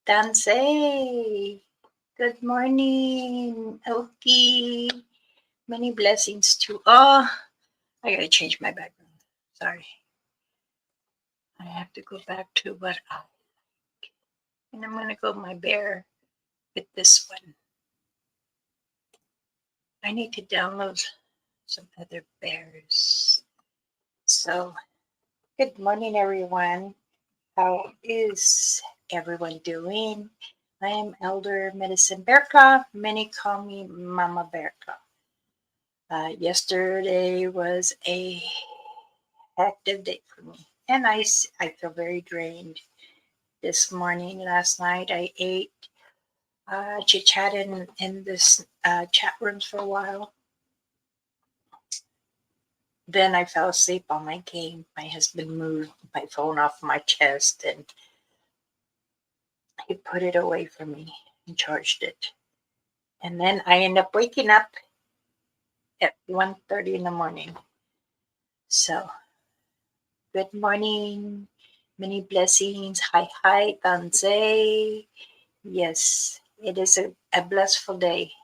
TANSI. Good morning, Oki. Many blessings to all. I gotta change my background. Sorry. I have to go back to what I like. And I'm gonna go my bear with this one. I need to download some other bears. So, good morning, everyone. How is everyone doing? I am Elder Medicine Bearka. Many call me Mama Bearka. Yesterday was a active day for me, and I feel very drained this morning. Last night I ate, chit chatted in this chat rooms for a while. Then I fell asleep on my game. My husband moved my phone off my chest and he put it away from me and charged it. And then I end up waking up at 1:30 in the morning. So, good morning. Many blessings. Hi, Tanse. Yes, it is a blissful day.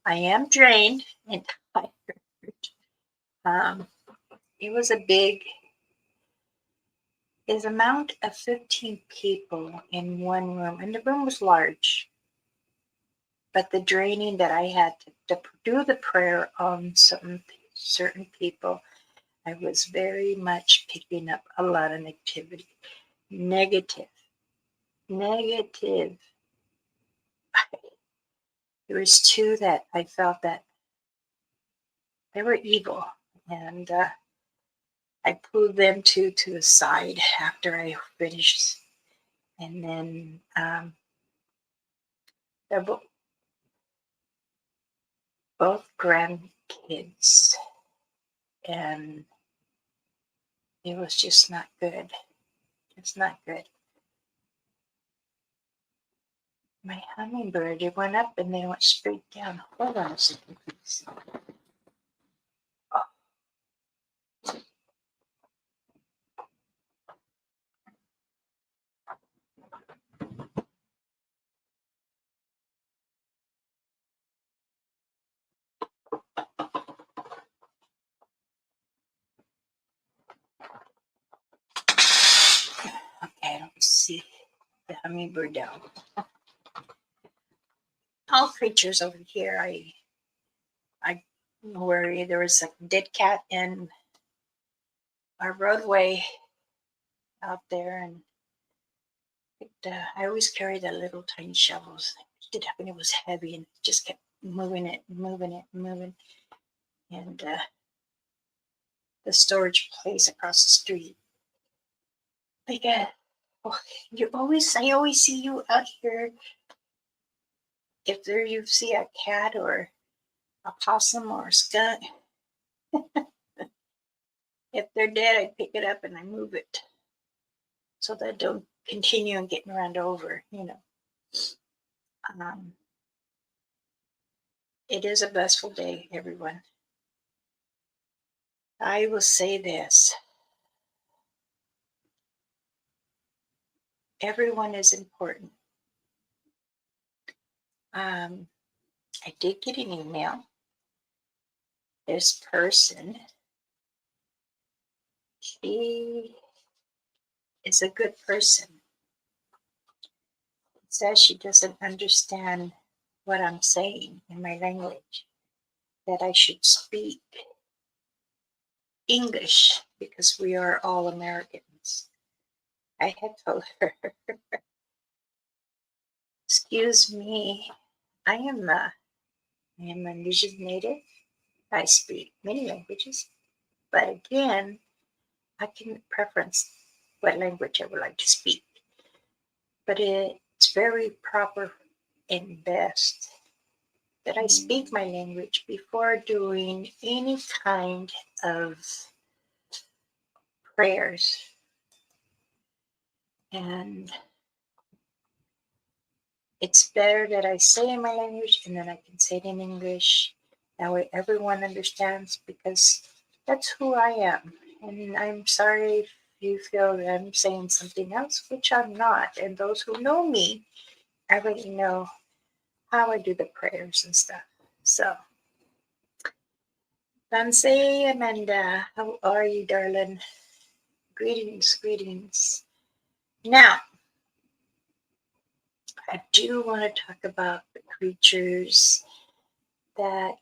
I am drained and tired. Um, it was a big, is amount of 15 people in one room, and the room was large. But the draining that I had to do the prayer on certain people, I was very much picking up a lot of negativity. Negative. There was two that I felt that they were evil, and I pulled them two to the side after I finished, and then they're both grandkids, and it was just not good. It's not good. My hummingbird, it went up and then went straight down. Hold on a second, please. Okay, I don't see the hummingbird down. All creatures over here, I worry. There was a dead cat in our roadway out there, and I always carry that little tiny shovels. I picked it up and it was heavy and just kept moving it. And the storage place across the street. Like, I always see you out here. If there you see a cat or a possum or a skunk, if they're dead, I pick it up and I move it so that I don't continue and getting run over. It is a blissful day, everyone. I will say this. Everyone is important. I did get an email. This person, she is a good person. It says she doesn't understand what I'm saying in my language, that I should speak English because we are all Americans. I had told her, excuse me, I am an indigenous native. I speak many languages, but again, I can preference what language I would like to speak. But it's very proper and best that I speak my language before doing any kind of prayers. And it's better that I say in my language and then I can say it in English. That way everyone understands, because that's who I am. And I'm sorry if you feel that I'm saying something else, which I'm not. And those who know me I already know how I do the prayers and stuff. So, Tansy, Amanda, how are you, darling? Greetings, greetings. Now, I do want to talk about the creatures that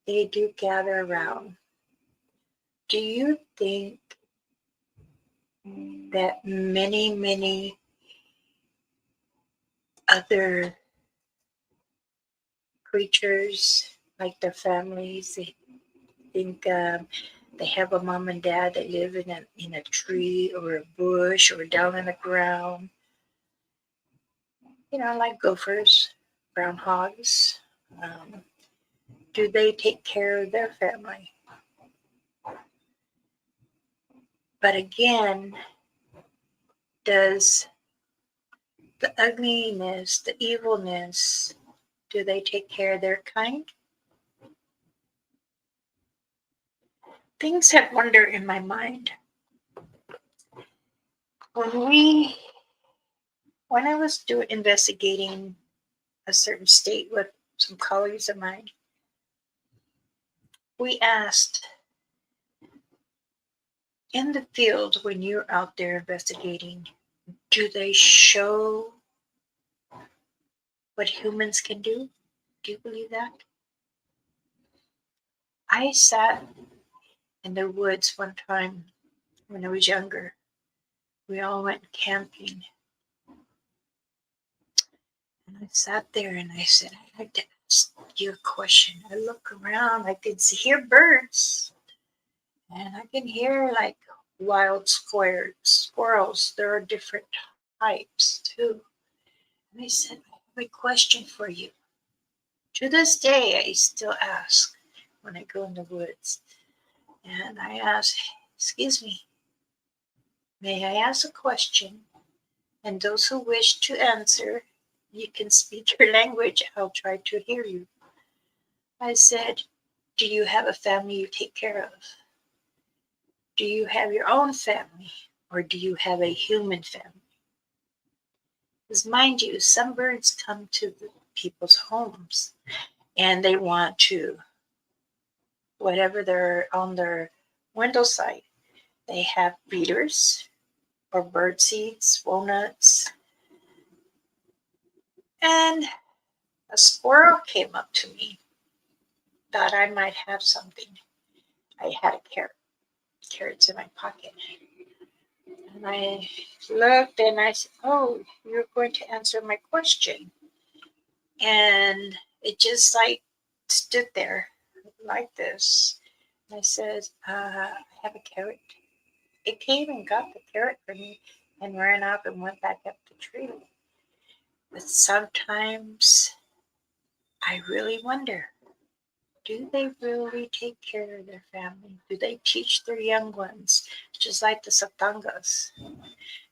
they do gather around. Do you think that many other creatures, like their families, they think they have a mom and dad that live in a tree or a bush or down in the ground? Like gophers, groundhogs. Um, do they take care of their family? But again, does the ugliness, the evilness, do they take care of their kind? Things that wonder in my mind. When I was investigating a certain state with some colleagues of mine, we asked, in the field when you're out there investigating, do they show what humans can do? Do you believe that? I sat in the woods one time when I was younger. We all went camping. And I sat there and I said, I'd like to ask you a question. I look around, I could hear birds, and I can hear like wild squirrels. There are different types too. And I said, I have a question for you. To this day, I still ask when I go in the woods. And I ask, excuse me, may I ask a question? And those who wish to answer, you can speak your language. I'll try to hear you. I said, do you have a family you take care of? Do you have your own family? Or do you have a human family? Because mind you, some birds come to the people's homes and they want to, whatever they're on their window side, they have feeders or bird seeds, walnuts. And a squirrel came up to me, thought I might have something. I had a carrots in my pocket. And I looked and I said, oh, you're going to answer my question. And it just like stood there like this. And I said, I have a carrot. It came and got the carrot from me and ran up and went back up the tree. But sometimes I really wonder, do they really take care of their family? Do they teach their young ones, just like the Satangas?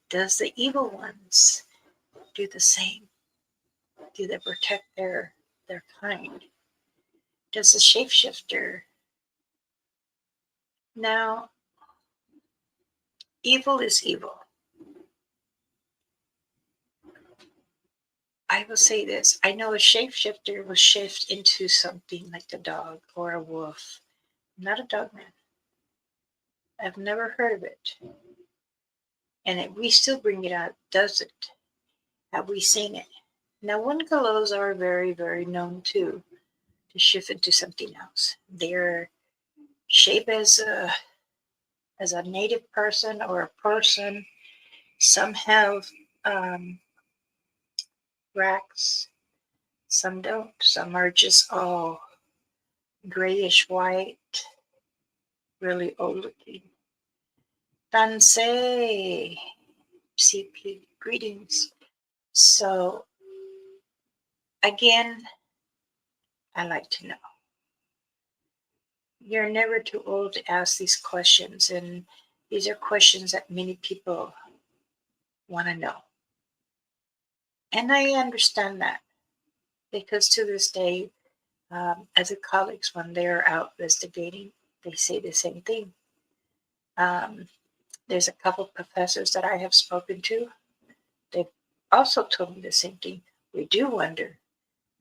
Does the evil ones do the same? Do they protect their kind? Does the shapeshifter? Now, evil is evil. I will say this. I know a shapeshifter will shift into something like a dog or a wolf. I'm not a dog man. I've never heard of it. And we still bring it out, does it? Have we seen it? Now, Wingalos are very known too to shift into something else. They're shaped as a native person or a person. Some have racks, some don't. Some are just all grayish white, really old looking. Tansy, CP, greetings. So, again, I like to know. You're never too old to ask these questions, and these are questions that many people want to know. And I understand that because to this day, as a colleagues, when they're out investigating, they say the same thing. There's a couple of professors that I have spoken to. They've also told me the same thing. We do wonder.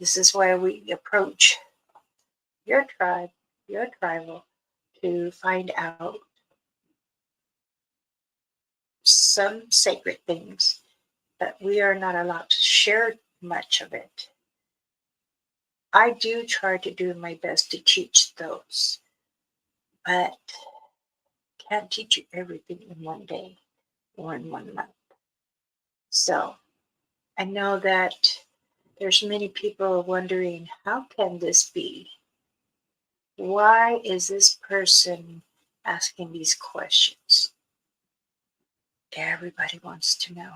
This is why we approach your tribe, your tribal, to find out some sacred things, but we are not allowed to share much of it. I do try to do my best to teach those, but can't teach you everything in one day or in 1 month. So I know that there's many people wondering, how can this be? Why is this person asking these questions? Everybody wants to know.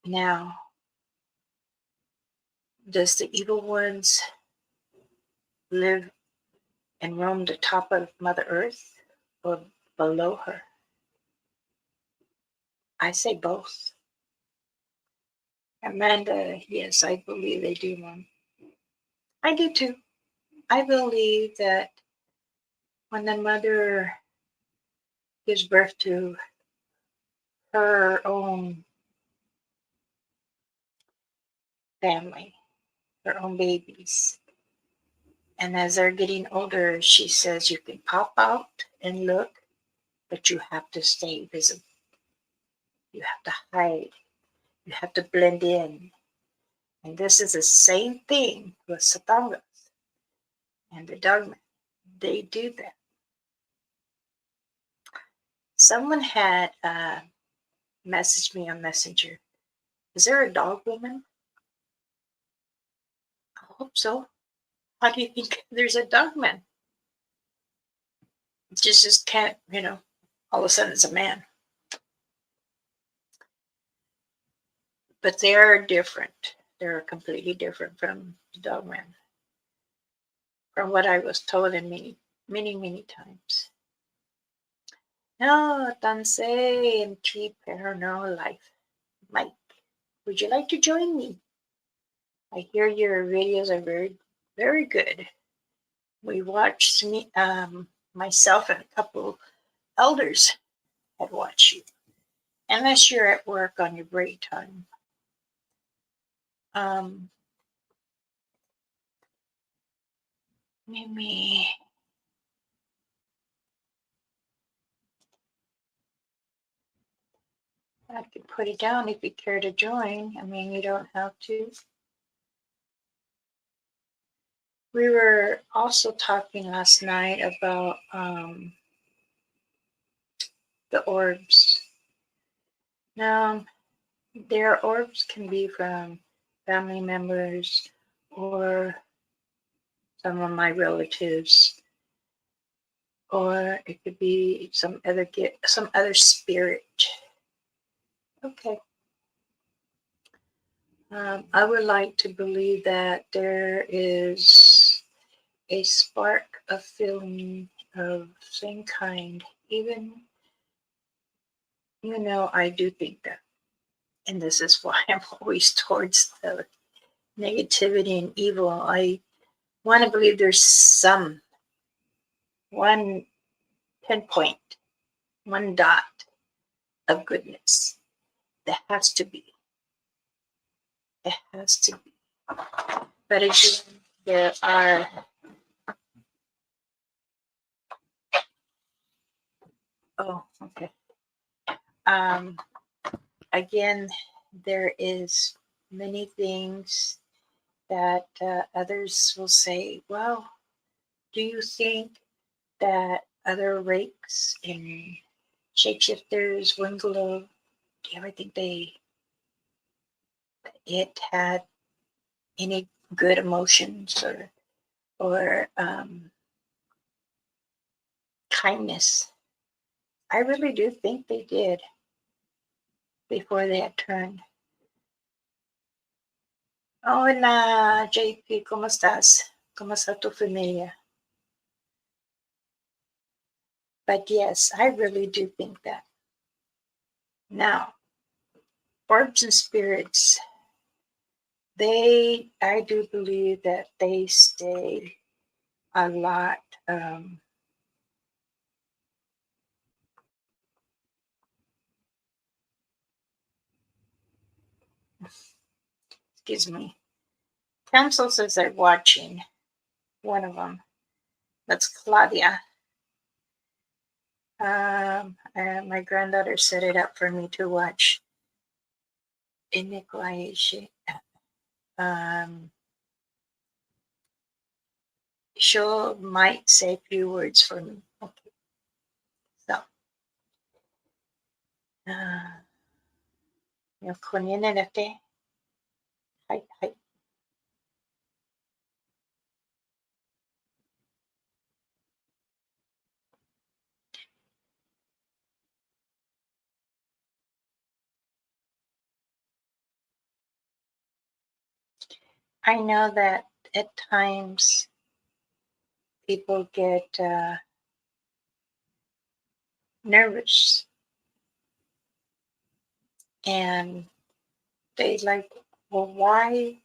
Now, does the evil ones live and roam the top of Mother Earth or below her? I say both. Amanda, yes, I believe they do, Mom. I do too. I believe that when the mother gives birth to her own family, her own babies, and as they're getting older, she says you can pop out and look, but you have to stay visible. You have to hide. You have to blend in. And this is the same thing with Satangas and the dogma. They do that. Someone had messaged me on Messenger. Is there a dog woman? I hope so. How do you think there's a dog man? Just can't, all of a sudden it's a man. But they're different. They're completely different from the dog man. From what I was told in many times. No, TANSI and T Paranormal Life. Mike, would you like to join me? I hear your videos are very good. We watched myself and a couple elders had watched you. Unless you're at work on your break time. Maybe I could put it down if you care to join. I mean, you don't have to. We were also talking last night about the orbs. Now, their orbs can be from family members or some of my relatives, or it could be some other spirit. Okay. I would like to believe that there is a spark of feeling of same kind. Even, I do think that. And this is why I'm always towards the negativity and evil. I want to believe there's one pinpoint, one dot of goodness. There has to be. It has to be. But again, there are okay. Again, there is many things that others will say, well, do you think that other rakes and shapeshifters, Wingalo, do you ever think it had any good emotions or kindness? I really do think they did before they had turned. Hola, JP, ¿cómo estás? ¿Cómo está tu familia? But yes, I really do think that. Now, orbs and spirits, I do believe that they stay a lot Excuse me. Council says they're watching. One of them. That's Claudia. My granddaughter set it up for me to watch. Iniquity. She might say a few words for me. Okay. So. 横にねだって。はいはい。I know that at times people get nervous and they like, well, why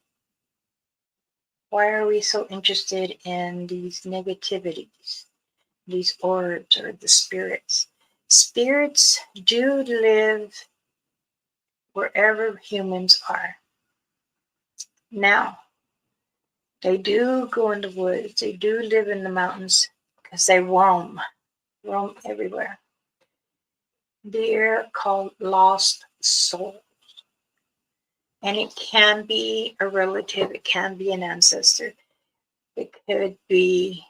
are we so interested in these negativities, these orbs or the spirits? Spirits do live wherever humans are. Now, they do go in the woods, they do live in the mountains because they roam everywhere. They're called lost souls. And it can be a relative, it can be an ancestor, it could be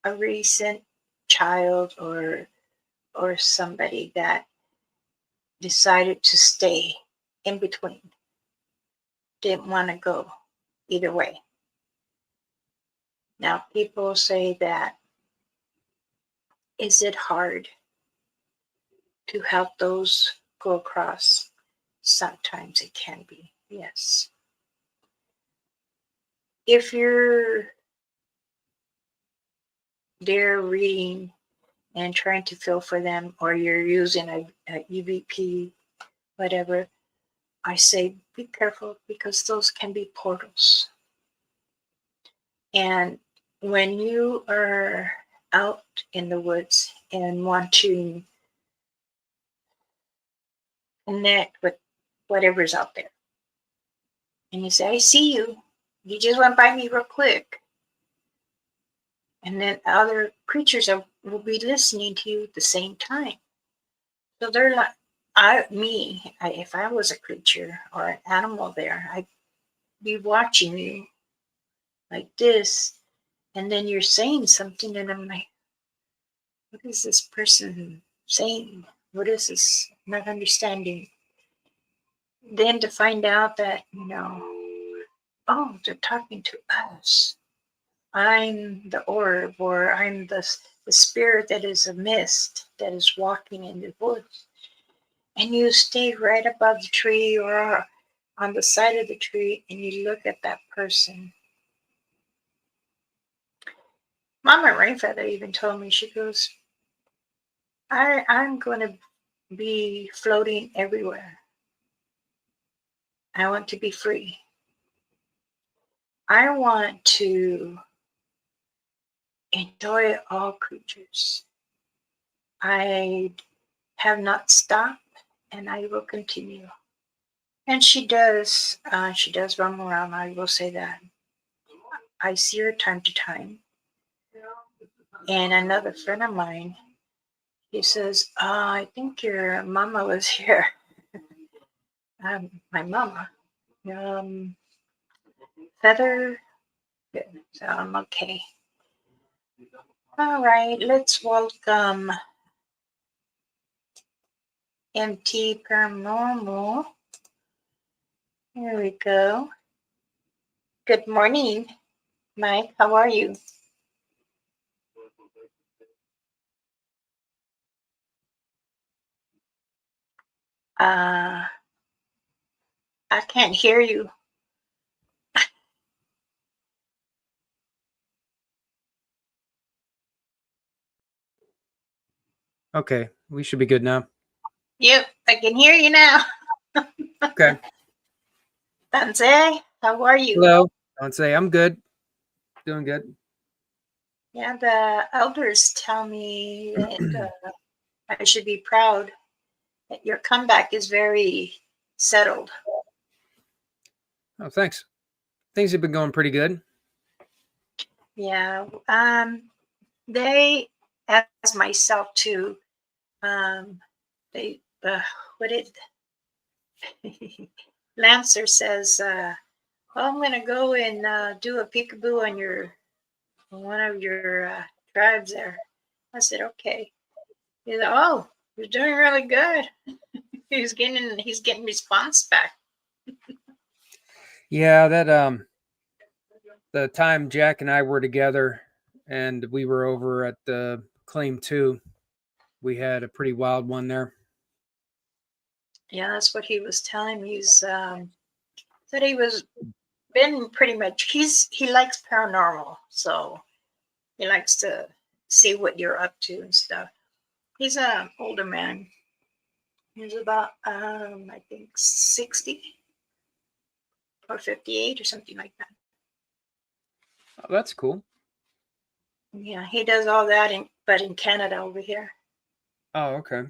a recent child or somebody that decided to stay in between, didn't want to go either way. Now, people say that, is it hard to help those go across? Sometimes it can be, yes. If you're there reading and trying to feel for them, or you're using a EVP, whatever, I say be careful because those can be portals. And when you are out in the woods and want to connect with whatever's out there, and you say, I see you, you just went by me real quick. And then other creatures will be listening to you at the same time. So they're like, if I was a creature or an animal there, I'd be watching you like this, and then you're saying something, and I'm like, what is this person saying? What is this? I'm not understanding. Then to find out that, oh, they're talking to us. I'm the orb, or I'm the spirit that is a mist that is walking in the woods. And you stay right above the tree or on the side of the tree and you look at that person. Mama Rainfeather even told me, she goes, I'm going to be floating everywhere. I want to be free. I want to enjoy all creatures. I have not stopped and I will continue. And she does roam around, I will say that. I see her time to time. And another friend of mine, he says, I think your mama was here. My mama. Feather. Good. So I'm okay. All right, let's welcome MT Paranormal. Here we go. Good morning, Mike. How are you? I can't hear you. Okay, we should be good now. Yep, I can hear you now. Okay. TANSI, how are you? Hello. Don't say I'm good. Doing good. Yeah, the elders tell me that I should be proud that your comeback is very settled. Oh, thanks. Things have been going pretty good. Yeah. They, as myself too, they, what did Lancer says, well, I'm going to go and do a peekaboo on one of your tribes there. I said, okay. He said, oh, you're doing really good. He's getting response back. Yeah, that the time Jack and I were together and we were over at the Claim 2, we had a pretty wild one there. Yeah, that's what he was telling me. He's said he was been pretty much. He likes paranormal, so he likes to see what you're up to and stuff. He's an older man. He's about I think 60 or 58 or something like that. Oh, that's cool. Yeah, he does all that but in Canada over here. Oh, okay.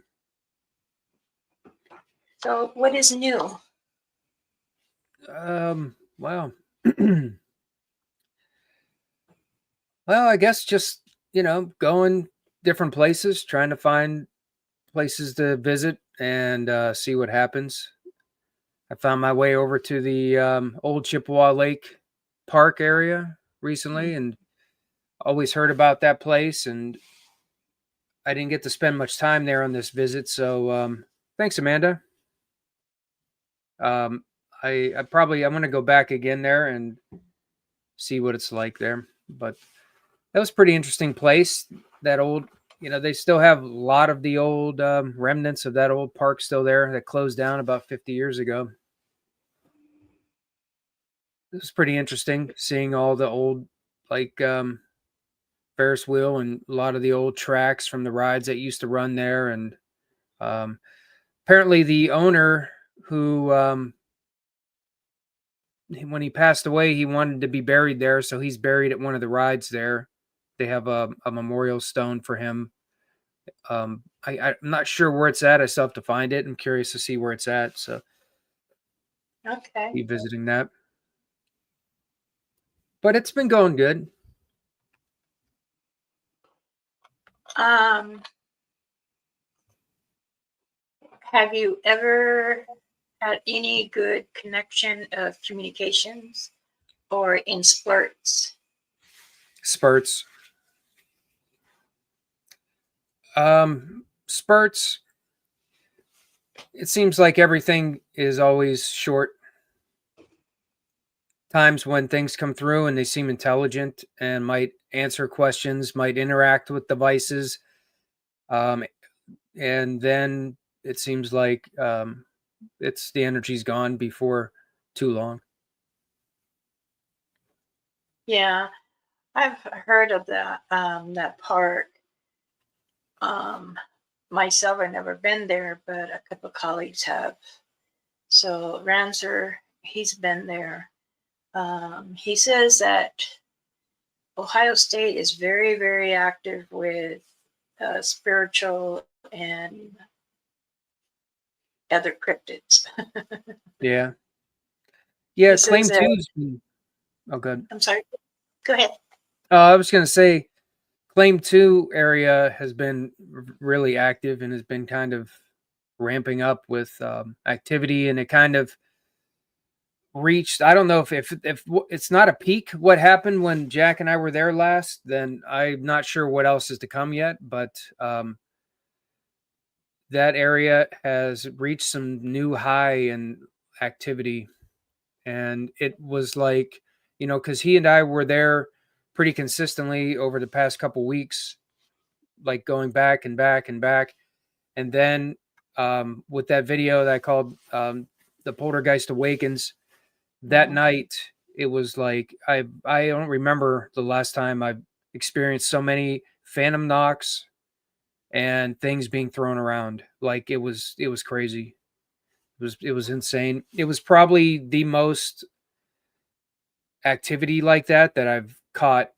So what is new? Wow. Well, I guess just, going different places, trying to find places to visit and see what happens. I found my way over to the old Chippewa Lake Park area recently and always heard about that place. And I didn't get to spend much time there on this visit. So thanks, Amanda. Um, I'm going to go back again there and see what it's like there. But that was a pretty interesting place. That old, they still have a lot of the old remnants of that old park still there that closed down about 50 years ago. It was pretty interesting seeing all the old, like, Ferris wheel and a lot of the old tracks from the rides that used to run there. And apparently the owner who, when he passed away, he wanted to be buried there. So he's buried at one of the rides there. They have a memorial stone for him. I'm not sure where it's at. I still have to find it. I'm curious to see where it's at. So Okay. be visiting that. But it's been going good. Have you ever had any good connection of communications or in spurts? Spurts. Spurts. It seems like everything is always short. Times when things come through and they seem intelligent and might answer questions, might interact with devices. And then it seems like it's the energy's gone before too long. Yeah, I've heard of that park. Myself, I've never been there, but a couple of colleagues have. So Ranser, he's been there. He says that Ohio State is very, very active with spiritual and other cryptids. Yeah. He Yeah. says Claim that. two. Oh, good. I'm sorry. Go ahead. I was going to say, Claim 2 area has been really active and has been kind of ramping up with activity, and it kind of reached. I don't know if it's not a peak. What happened when Jack and I were there last? Then I'm not sure what else is to come yet, but that area has reached some new high in activity, and it was like, because he and I were there pretty consistently over the past couple weeks, like going back and back and back. And then with that video that I called The Poltergeist Awakens, that night, it was like, I don't remember the last time I've experienced so many phantom knocks and things being thrown around. Like, it was crazy. It was insane. It was probably the most activity like that I've caught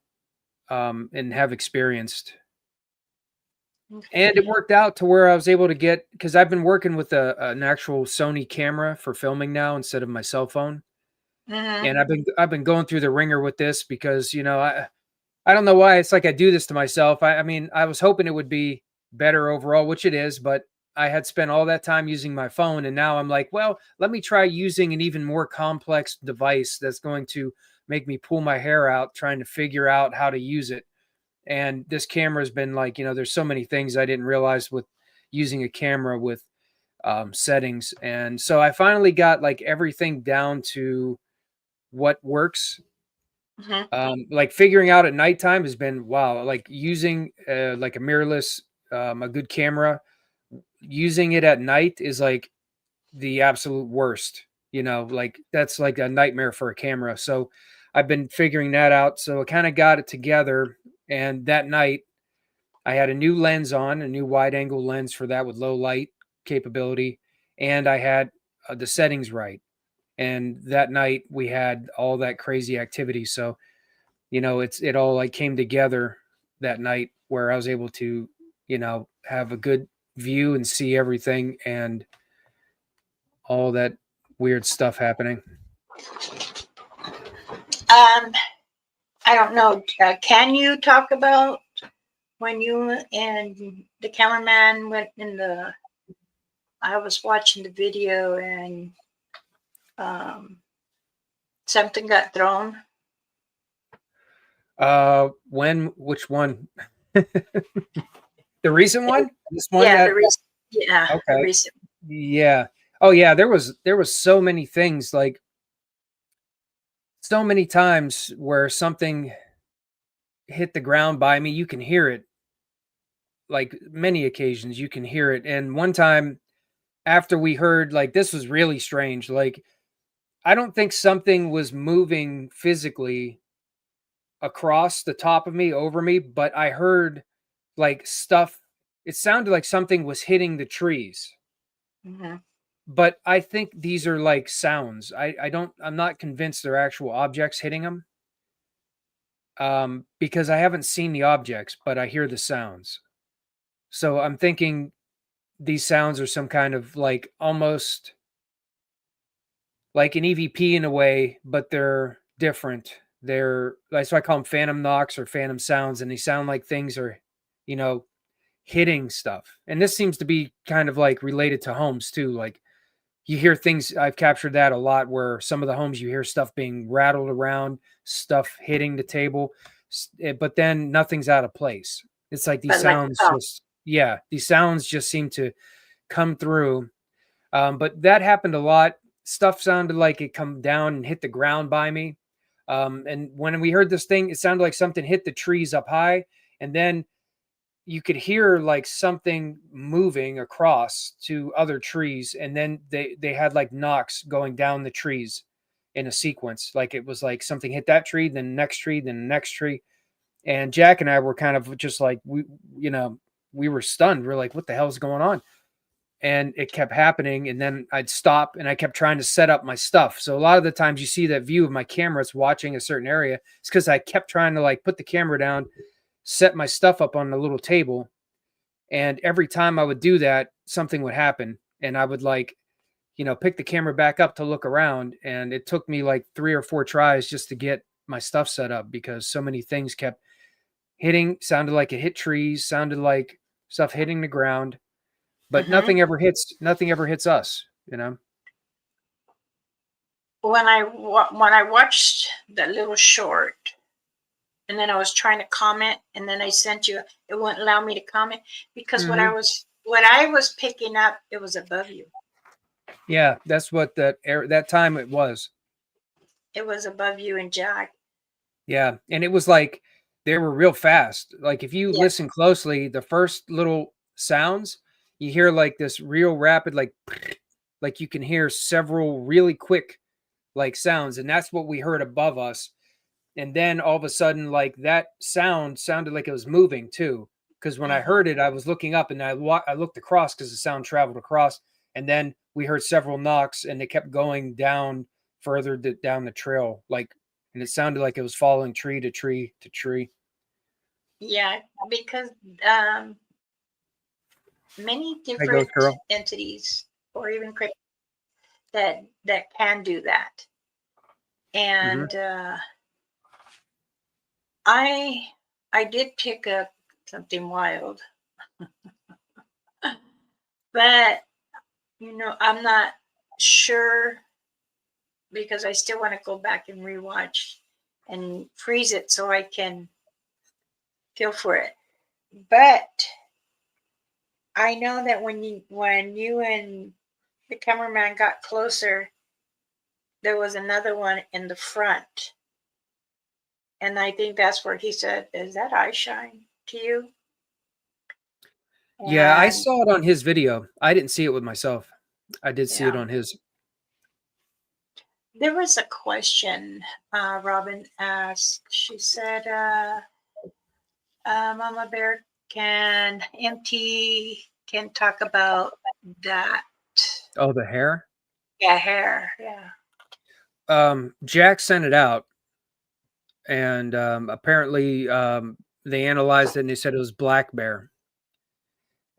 and have experienced. And it worked out to where I was able to get, because I've been working with an actual Sony camera for filming now instead of my cell phone. Mm-hmm. And I've been going through the ringer with this because, you know, I don't know why it's like I do this to myself. I mean, I was hoping it would be better overall, which it is, but I had spent all that time using my phone, and now I'm like, well, let me try using an even more complex device that's going to make me pull my hair out trying to figure out how to use it. And this camera has been like, you know, there's so many things I didn't realize with using a camera with settings. And so I finally got like everything down to what works. Mm-hmm. Like figuring out at nighttime has been wow. Like using like a mirrorless, a good camera, using it at night is like the absolute worst. You know, like that's like a nightmare for a camera. So I've been figuring that out. So I kind of got it together. And that night I had a new lens on, a new wide angle lens for that with low light capability. And I had the settings right. And that night we had all that crazy activity. So, you know, it all like came together that night where I was able to, you know, have a good view and see everything and all that weird stuff happening. I don't know. Can you talk about when you and the cameraman went in the? I was watching the video and um, something got thrown. Which one? The recent one? This one Yeah, the that reason. Yeah, the okay. reason. Yeah. Oh yeah, there was so many things like so many times where something hit the ground by me, you can hear it. Like many occasions you can hear it. And one time after we heard like this was really strange. Like I don't think something was moving physically across the top of me over me, but I heard like stuff. It sounded like something was hitting the trees. Mm-hmm. But I think these are like sounds. I'm not convinced they're actual objects hitting them. Because I haven't seen the objects, but I hear the sounds. So I'm thinking these sounds are some kind of like almost like an EVP in a way, but they're different. They're that's why I call them phantom knocks or phantom sounds, and they sound like things are, you know, hitting stuff. And this seems to be kind of like related to homes too. Like you hear things, I've captured that a lot where some of the homes you hear stuff being rattled around, stuff hitting the table, but then nothing's out of place. It's like these But like, sounds oh, just, yeah, these sounds just seem to come through. But that happened a lot. Stuff sounded like it come down and hit the ground by me. And when we heard this thing, it sounded like something hit the trees up high. And then you could hear like something moving across to other trees. And then they had like knocks going down the trees in a sequence. Like it was like something hit that tree, then the next tree, then the next tree. And Jack and I were kind of just like, you know, we were stunned. We're like, what the hell is going on? And it kept happening, and then I'd stop and I kept trying to set up my stuff. So a lot of the times you see that view of my camera, it's watching a certain area. It's because I kept trying to like put the camera down, set my stuff up on a little table, and every time I would do that, something would happen, and I would like, you know, pick the camera back up to look around, and it took me like 3 or 4 tries just to get my stuff set up because so many things kept hitting. Sounded like it hit trees, sounded like stuff hitting the ground, but mm-hmm. nothing ever hits us, you know. When I watched that little short, and then I was trying to comment, and then I sent you. It wouldn't allow me to comment because Mm-hmm. what I was picking up, it was above you. Yeah, that's what that time it was. It was above you and Jack. Yeah, and it was like they were real fast. Like if you Yeah, listen closely, the first little sounds you hear like this real rapid like you can hear several really quick like sounds, and that's what we heard above us. And then all of a sudden, like that sound sounded like it was moving too. Because when I mm-hmm. heard it, I was looking up and I looked across because the sound traveled across. And then we heard several knocks and they kept going down further down the trail. Like, and it sounded like it was following tree to tree to tree. Yeah, because many Hey, Ghost different Girl. entities or even that can do that. And I did pick up something wild, but I'm not sure because I still want to go back and rewatch and freeze it so I can feel for it. But I know that when you and the cameraman got closer, there was another one in the front. And I think that's where he said, "Is that eye shine to you?" Yeah, I And saw it on his video. I didn't see it with myself. I did see it yeah, on his. there was a question Robin asked. She said, Mama Bear, can talk about that. Oh, the hair. Yeah, hair. Yeah. Jack sent it out, and apparently they analyzed it and they said it was black bear,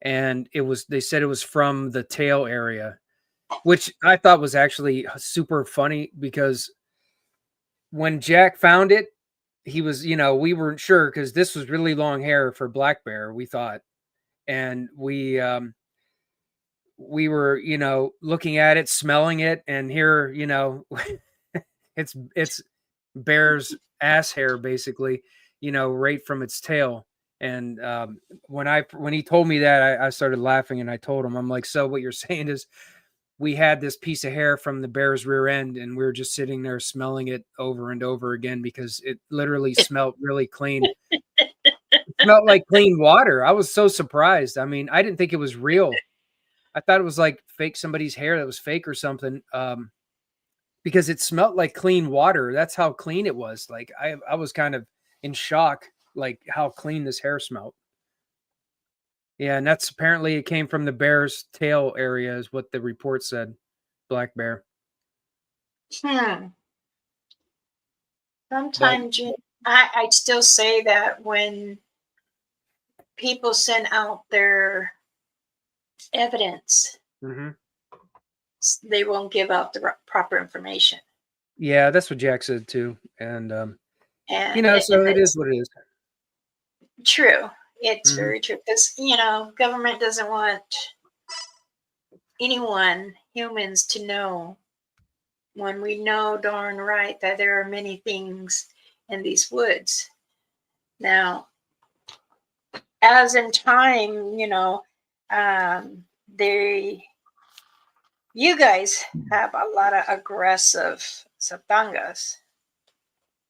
and they said it was from the tail area, which I thought was actually super funny because when Jack found it, he was, we weren't sure because this was really long hair for black bear, we thought, and we were, looking at it, smelling it, and here, it's bear's ass hair basically, right from its tail. And when he told me that, I started laughing, and I told him, I'm like, so what you're saying is we had this piece of hair from the bear's rear end, and we were just sitting there smelling it over and over again because it literally smelled really clean. It smelled like clean water. I was so surprised. I mean, I didn't think it was real. I thought it was like fake, somebody's hair that was fake or something. Because it smelled like clean water. That's how clean it was. Like I was kind of in shock, like how clean this hair smelled. Yeah, and that's apparently it came from the bear's tail area, is what the report said. Black bear. Hmm. But Sometimes I'd still say that when people send out their evidence, mhm. they won't give out the proper information. Yeah, that's what Jack said too. And And so it is it's what it is. true. It's Mhm. very true because, government doesn't want anyone, humans, to know when we know darn right that there are many things in these woods. Now, as in time, they, you guys have a lot of aggressive satangas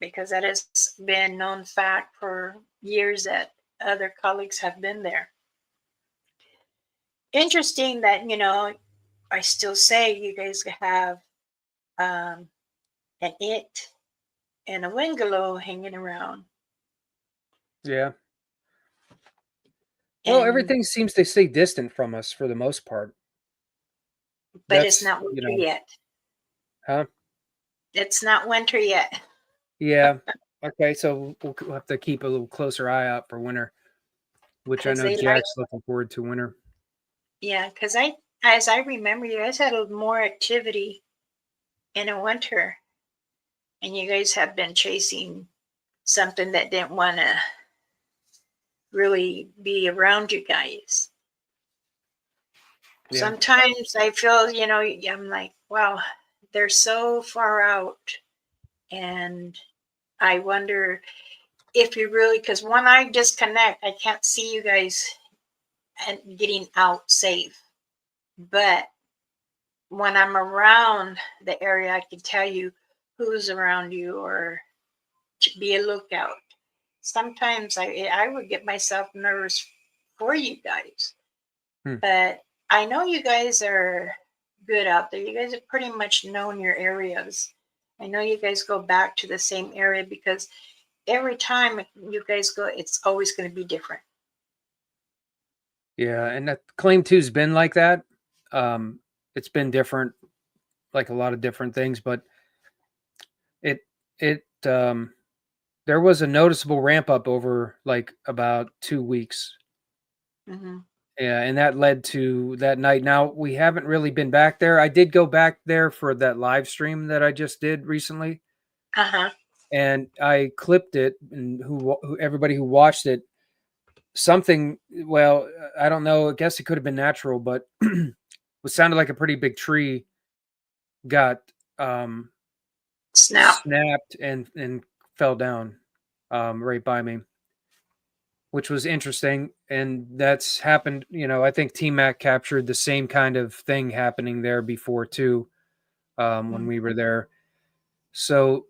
because that has been known fact for years that other colleagues have been there. Interesting that, I still say you guys have um, an it and a Wingalo hanging around. Yeah. Well, And everything seems to stay distant from us for the most part. but it's That's, not winter yet. huh? It's not winter yet. Yeah. Okay, so we'll have to keep a little closer eye out for winter, which I Because know they like, Jack's looking forward to winter. yeah, because as I remember, you guys had more activity in a winter, and you guys have been chasing something that didn't want to really be around you guys. Yeah. Sometimes I feel, I'm like, wow, they're so far out, and I wonder if you really, because when I disconnect, I can't see you guys and getting out safe. But when I'm around the area, I can tell you who's around you or to be a lookout. Sometimes I would get myself nervous for you guys, Hmm. but I know you guys are good out there. You guys have pretty much known your areas. I know you guys go back to the same area because every time you guys go, it's always going to be different. Yeah, and that claim two's been like that. Um, it's been different, like a lot of different things, but it it there was a noticeable ramp up over like about 2 weeks. Mm-hmm. Yeah, and that led to that night. Now we haven't really been back there. I did go back there for that live stream that I just did recently. Uh-huh. and I clipped it, and everybody who watched it, something, well, I don't know, I guess it could have been natural, but what sounded like a pretty big tree got Snap. snapped and fell down right by me, which was interesting. And that's happened, I think T-Mac captured the same kind of thing happening there before too, when we were there. So,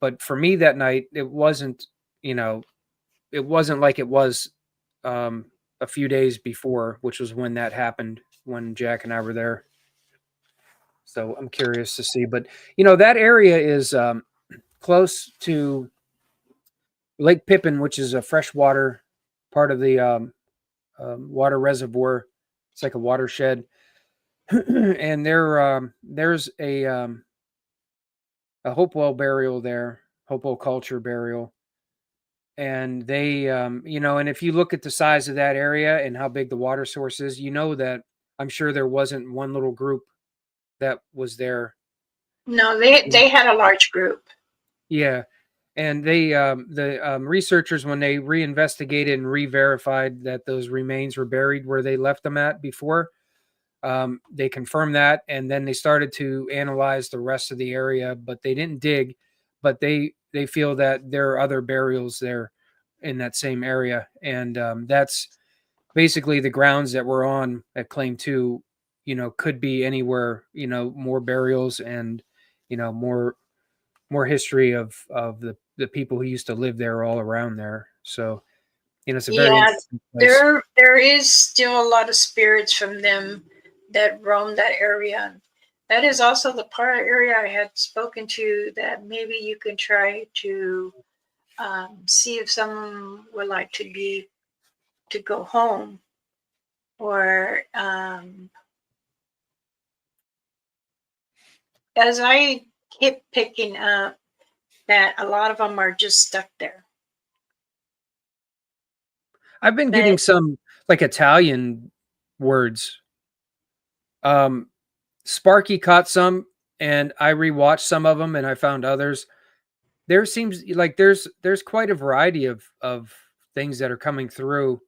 but for me that night, it wasn't, it wasn't like it was a few days before, which was when that happened, when Jack and I were there. So I'm curious to see. But, that area is close to Lake Pippin, which is a freshwater part of the water reservoir. It's like a watershed. And there's a Hopewell burial there, Hopewell culture burial. And they, and if you look at the size of that area and how big the water source is, that I'm sure there wasn't one little group that was there. No, they had a large group. Yeah. And the researchers, when they reinvestigated and re-verified that those remains were buried where they left them at before, they confirmed that, and then they started to analyze the rest of the area, but they didn't dig. But they feel that there are other burials there in that same area, and that's basically the grounds that we're on at Claim 2. Could be anywhere. More burials and more history of the people who used to live there all around there. So, it's a very Yeah, interesting place. there is still a lot of spirits from them that roam that area. That is also the part area I had spoken to, that maybe you can try to see if someone would like to go home, or as I keep picking up that a lot of them are just stuck there. I've been getting That some like Italian words. Sparky caught some, and I rewatched some of them, and I found others. There seems like there's quite a variety of things that are coming through,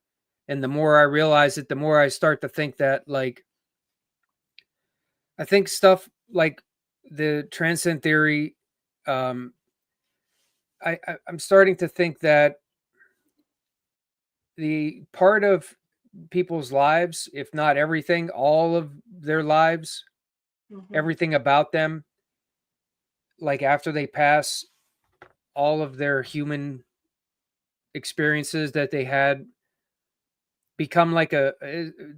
and the more I realize it, the more I start to think that, like, I think stuff like the transcend theory. Um, I'm starting to think that the part of people's lives, if not everything, all of their lives, mhm. everything about them, like after they pass, all of their human experiences that they had become like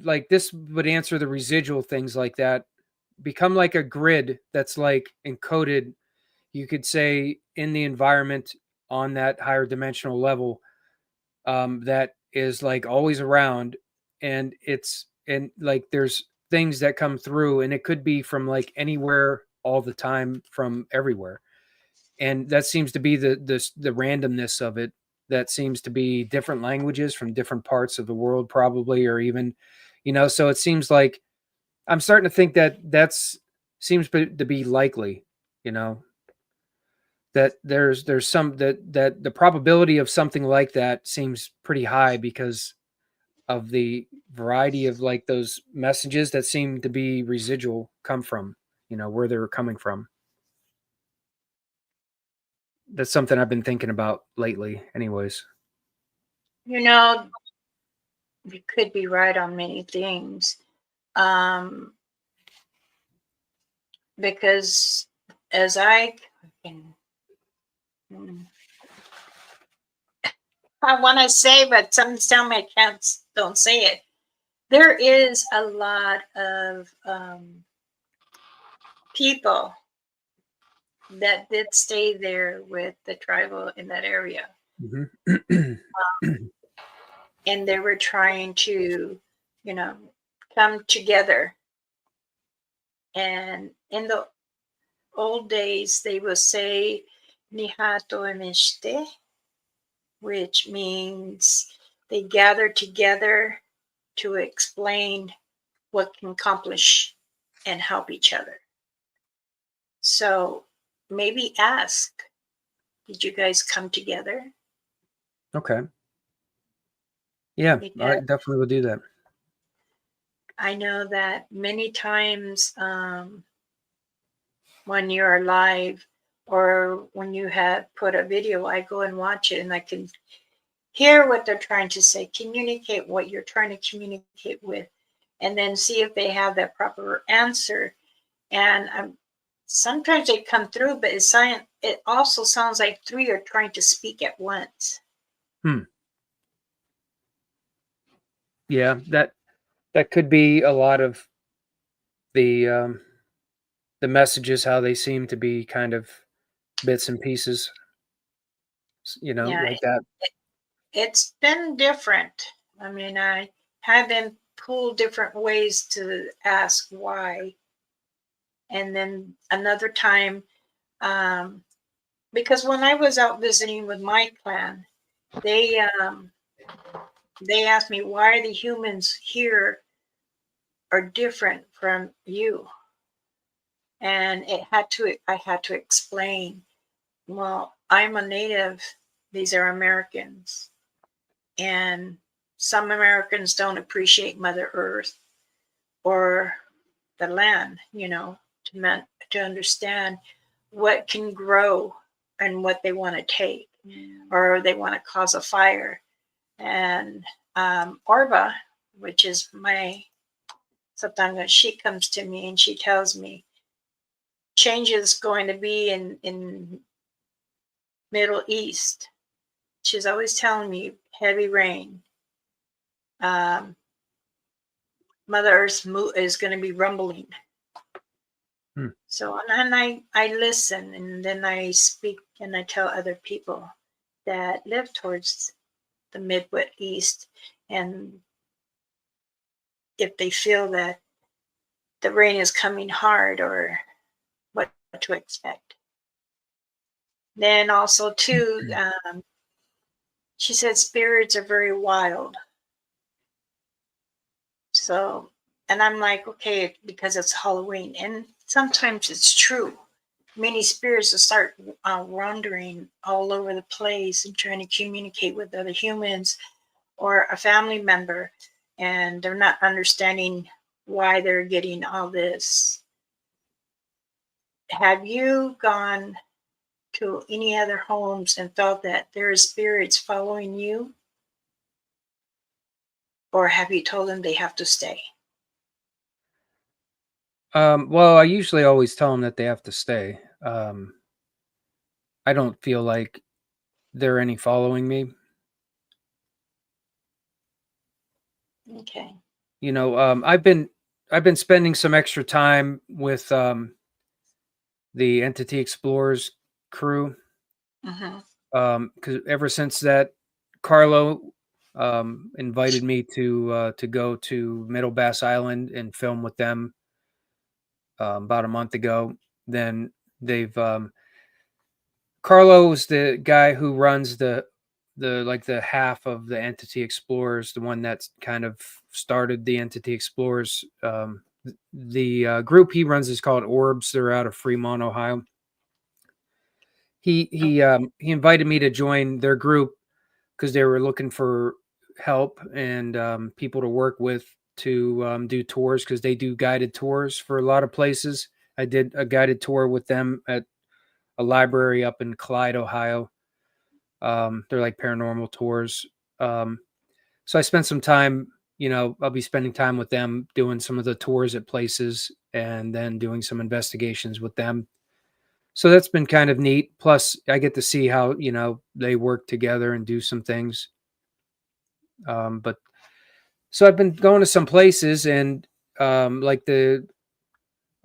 like this would answer the residual things like that, become like a grid that's like encoded, you could say, in the environment on that higher dimensional level, that is like always around. And like there's things that come through, and it could be from like anywhere all the time, from everywhere. And that seems to be the randomness of it. That seems to be different languages from different parts of the world, probably, or even, so it seems like I'm starting to think that seems to be likely, you know that there's some that the probability of something like that seems pretty high, because of the variety of like those messages that seem to be residual, come from, where they're coming from. That's something I've been thinking about lately anyways. You know, you could be right on many things, um, because as mm, I want to say, but some tell me I can't, don't say it. There is a lot of people that did stay there with the tribal in that area, Mhm. and they were trying to, you know, come together. And in the old days, they will say "nihato emeshte," which means they gather together to explain what can accomplish and help each other. So maybe ask. Did you guys come together? Okay. Yeah, I Because definitely will do that. I know that many times when you're live or when you have put a video, I go and watch it and I can hear what they're trying to say, communicate what you're trying to communicate with, and then see if they have that proper answer. And sometimes they come through, but it also sounds like three are trying to speak at once. Yeah, that could be a lot of the the messages, how they seem to be kind of bits and pieces, Yeah, like that. it's been different. I mean, I have been pulled different ways to ask why. And then another time, um, because when I was out visiting with my clan, they um, they asked me why the humans here are different from you, and I had to explain. Well, I'm a native; these are Americans, and some Americans don't appreciate Mother Earth or the land, to understand what can grow and what they want to take, or they want to cause a fire. And Orba, which is my Satanga, she comes to me and she tells me change is going to be in Middle East. She's always telling me heavy rain. Um, Mother Earth is going to be rumbling. Hmm. So, and I listen and then I speak and I tell other people that live towards the Midwest East, and if they feel that the rain is coming hard or what to expect. Then also too, she said spirits are very wild. So, and I'm like, okay, because it's Halloween, and sometimes it's true. Many spirits will start wandering all over the place and trying to communicate with other humans or a family member, and they're not understanding why they're getting all this. Have you gone to any other homes and felt that there are spirits following you, or have you told them they have to stay? Well, I usually always tell them that they have to stay. I don't feel like they're any following me. Okay. I've been spending some extra time with the Entity Explorers crew, Mm-hmm. because ever since that Carlo invited me to go to Middle Bass Island and film with them about a month ago. Then they've Carlo is the guy who runs the like the half of the Entity Explorers, the one that's kind of started the Entity Explorers. The group he runs is called Orbs. They're out of Fremont, Ohio. He invited me to join their group because they were looking for help and people to work with to do tours, because they do guided tours for a lot of places. I did a guided tour with them at a library up in Clyde, Ohio. They're like paranormal tours. Um, so I spent some time, I'll be spending time with them doing some of the tours at places and then doing some investigations with them. So that's been kind of neat. Plus, I get to see how, they work together and do some things. But so I've been going to some places, and like the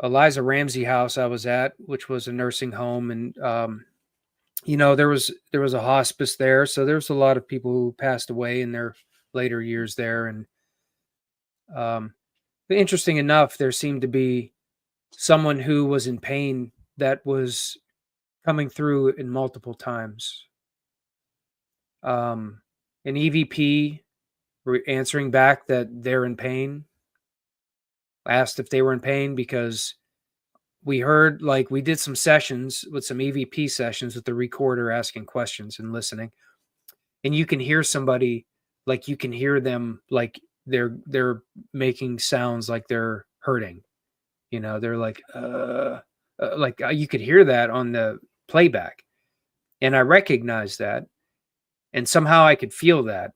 Eliza Ramsey house I was at, which was a nursing home, and there was a hospice there, so there's a lot of people who passed away in their later years there, and um, but interesting enough, there seemed to be someone who was in pain that was coming through in multiple times. Um, an EVP answering back that they're in pain, asked if they were in pain because we heard, like, we did some sessions with some EVP sessions with the recorder asking questions and listening. And you can hear somebody, like, you can hear them, like they're making sounds like they're hurting. You know, they're like, you could hear that on the playback. And I recognized that. And somehow I could feel that.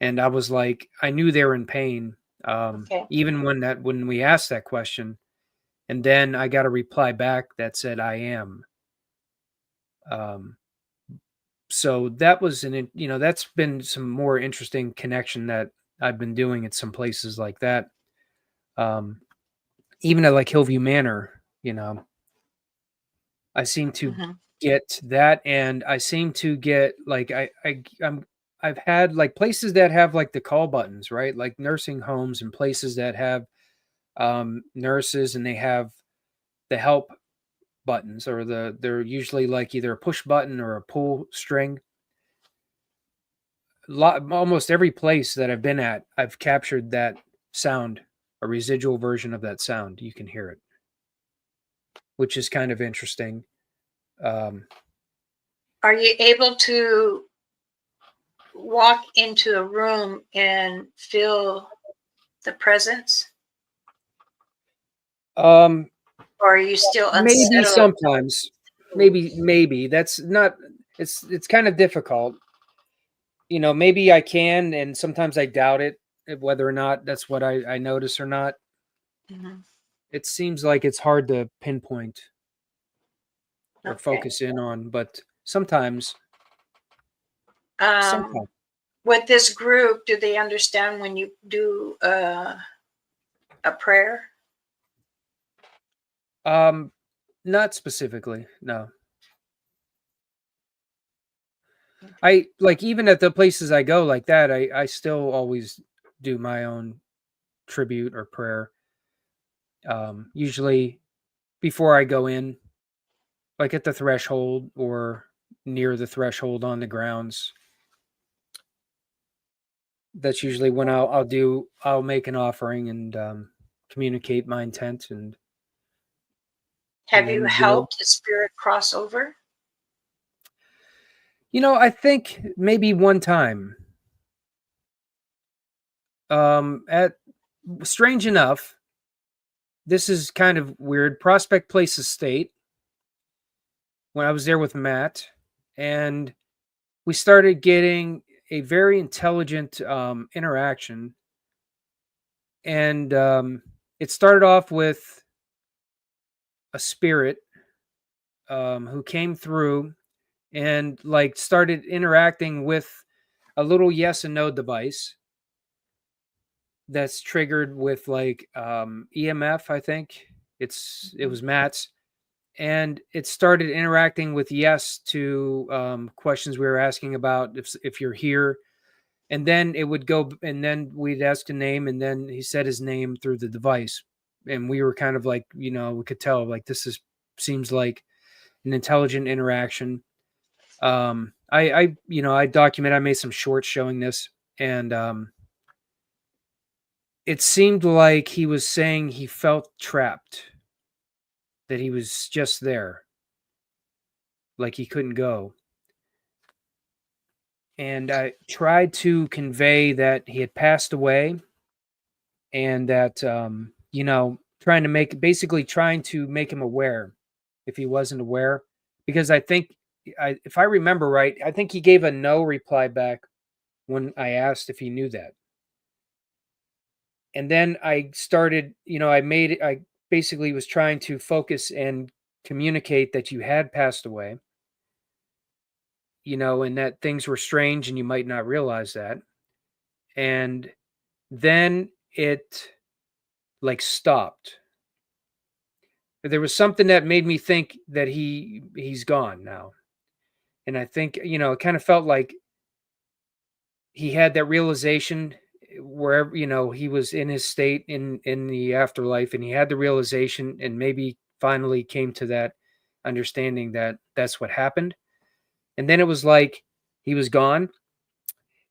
And I was like, I knew they were in pain. Okay. Even when we asked that question, and then I got a reply back that said, I am. So that was that's been some more interesting connection that I've been doing at some places like that. Even at like Hillview Manor, I seem to Mhm. get that, and I seem to get like I've had like places that have like the call buttons, right? Like nursing homes and places that have nurses, and they have the help buttons, or they're usually like either a push button or a pull string. Almost every place that I've been at, I've captured that sound, a residual version of that sound. You can hear it, which is kind of interesting. Are you able to walk into a room and feel the presence? Um, Or are you still maybe unsettled? sometimes, maybe that's not. It's kind of difficult. Maybe I can, and sometimes I doubt it, whether or not that's what I notice or not. Mhm. It seems like it's hard to pinpoint or Okay. focus in on, but sometimes, Um, sometimes. with this group, do they understand when you do a prayer? Um, Not specifically, no. I like, even at the places I go like that, I still always do my own tribute or prayer. Usually before I go in, like at the threshold or near the threshold on the grounds. That's usually when I'll make an offering and communicate my intent, and Have you then do it. helped a spirit cross over? I think maybe one time. At Strange enough, this is kind of weird. Prospect Place Estate, when I was there with Matt, and we started getting a very intelligent interaction. And it started off with a spirit who came through and like started interacting with a little yes and no device that's triggered with like EMF, I think. It was Matt's, and it started interacting with yes to questions we were asking about if you're here, and then it would go, and then we'd ask a name, and then he said his name through the device, and we were kind of like, we could tell like seems like an intelligent interaction. I made some shorts showing this, and it seemed like he was saying he felt trapped, that he was just there, like he couldn't go. And I tried to convey that he had passed away, and that trying to make him aware if he wasn't aware, because I think, if I remember right, I think he gave a no reply back when I asked if he knew that. And then I started, I basically was trying to focus and communicate that you had passed away, and that things were strange and you might not realize that. And then it like stopped. There was something that made me think that he's gone now. And I think, it kind of felt like he had that realization wherever, he was in his state in the afterlife, and he had the realization, and maybe finally came to that understanding that that's what happened. And then it was like he was gone.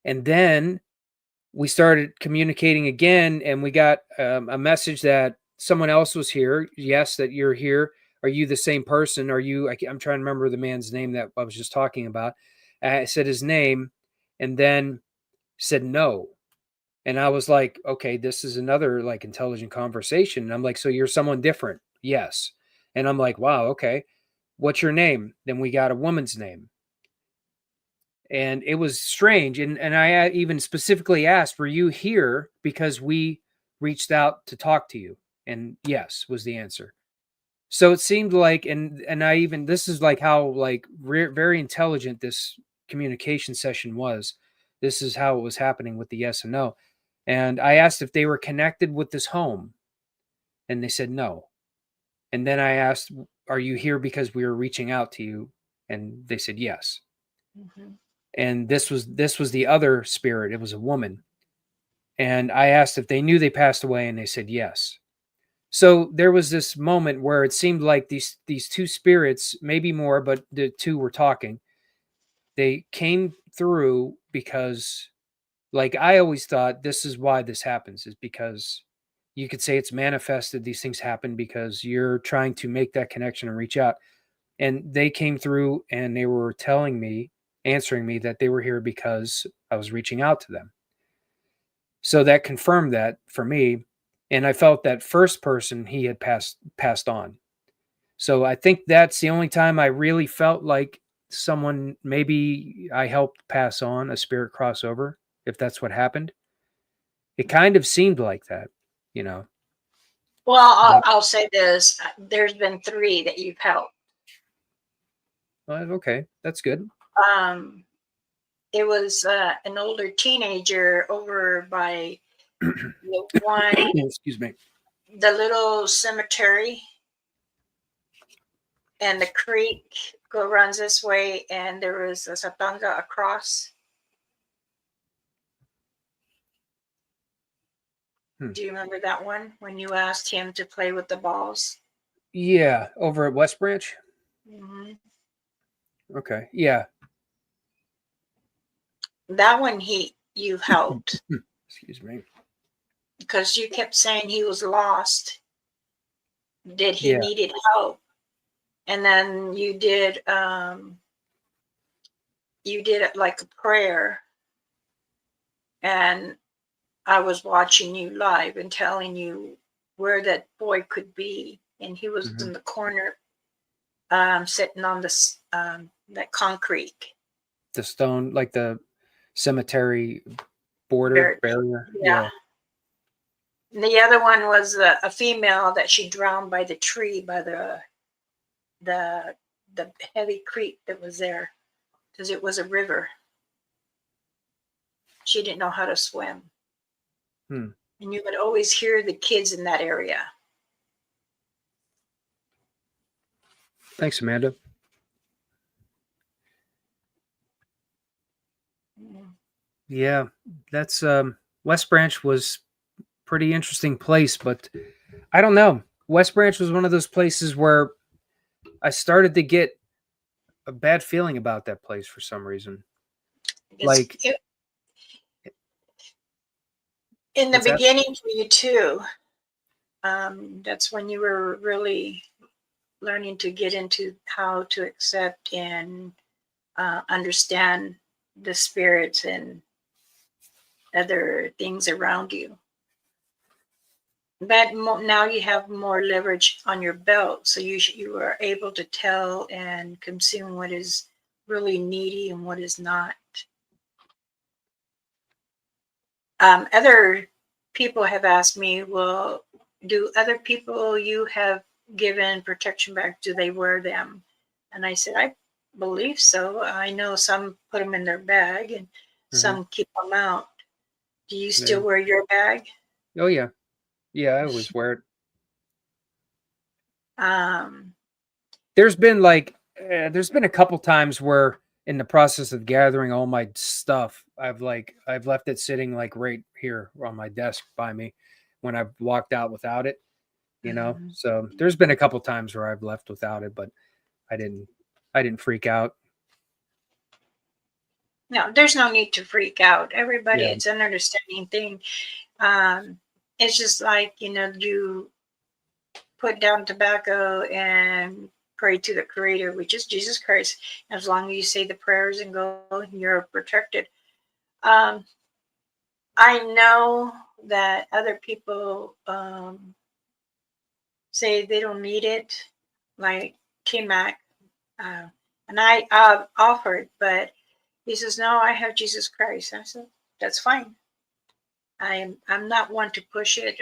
And then we started communicating again, and we got a message that someone else was here. Yes, that you're here. Are you the same person? Are you? I'm trying to remember the man's name that I was just talking about. I said his name, and then said no. And I was like, okay, this is another like intelligent conversation. And I'm like, so you're someone different? Yes. And I'm like, wow, okay. What's your name? Then we got a woman's name. And it was strange. And I even specifically asked, were you here because we reached out to talk to you? And yes, was the answer. So it seemed like, and I even, this is like how like very intelligent this communication session was. This is how it was happening with the yes and no. And I asked if they were connected with this home, and they said no. And then I asked, are you here because we were reaching out to you? And they said yes. Mm-hmm. And this was the other spirit. It was a woman. And I asked if they knew they passed away, and they said yes. So there was this moment where it seemed like these two spirits, maybe more, but the two were talking. They came through because, like, I always thought this is why this happens, is because you could say it's manifested. These things happen because you're trying to make that connection and reach out. And they came through and they were telling me, answering me that they were here because I was reaching out to them. So that confirmed that for me. And I felt that first person he had passed on. So I think that's the only time I really felt like someone, maybe I helped pass on a spirit crossover, if that's what happened. It kind of seemed like that, you know. Well, But, I'll say this: there's been 3 that you've helped. okay, that's good. Um, it was an older teenager over by the one, Excuse me. the little cemetery, and the creek runs this way, and there was a satanga across. Do you remember that one when you asked him to play with the balls? Yeah, over at West Branch. Mm-hmm. Okay, yeah. That one you helped Excuse me. because you kept saying he was lost. Did he Yeah. needed help? And then you did it like a prayer, and I was watching you live and telling you where that boy could be, and he was Mm-hmm. in the corner, sitting on this that concrete. The stone, like the cemetery border barrier. Yeah. Yeah. And the other one was a female that she drowned by the tree, by the the heavy creek that was there, because it was a river. She didn't know how to swim. Hmm. And you would always hear the kids in that area. Thanks, Amanda. Mm. Yeah, that's West Branch was pretty interesting place, but I don't know. West Branch was one of those places where I started to get a bad feeling about that place for some reason. It's Like, in the what's that? beginning for you too. That's when you were really learning to get into how to accept and understand the spirits and other things around you. But now you have more leverage on your belt, so you are able to tell and consume what is really needy and what is not. Other people have asked me, well, do other people you have given protection back, do they wear them? And I said, I believe so. I know some put them in their bag and Mm-hmm. some keep them out. Do you Yeah. still wear your bag? Oh yeah, yeah. I always wear it. Um, There's been there's been a couple times where in the process of gathering all my stuff, I've left it sitting like right here on my desk by me when I've walked out without it, you know. mhm. So there's been a couple times where I've left without it, but I didn't I didn't freak out. No, there's no need to freak out. Everybody, Yeah. it's an understanding thing. Um, it's just like, you put down tobacco and pray to the Creator, which is Jesus Christ. As long as you say the prayers and go, you're protected. I know that other people say they don't need it, like K-Mac, and I offered, but he says, no, I have Jesus Christ. I said, that's fine. I'm not one to push it,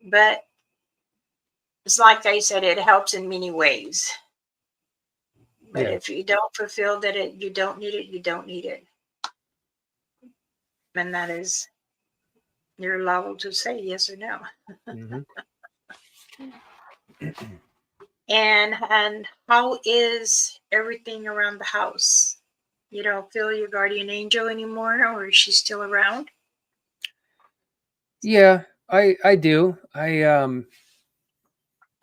but it's like I said, it helps in many ways. But Yeah. if you don't fulfill that you don't need it, you don't need it. And that is, you're liable to say yes or no. Mhm. And how is everything around the house? You don't feel your guardian angel anymore, or is she still around? Yeah, I do. I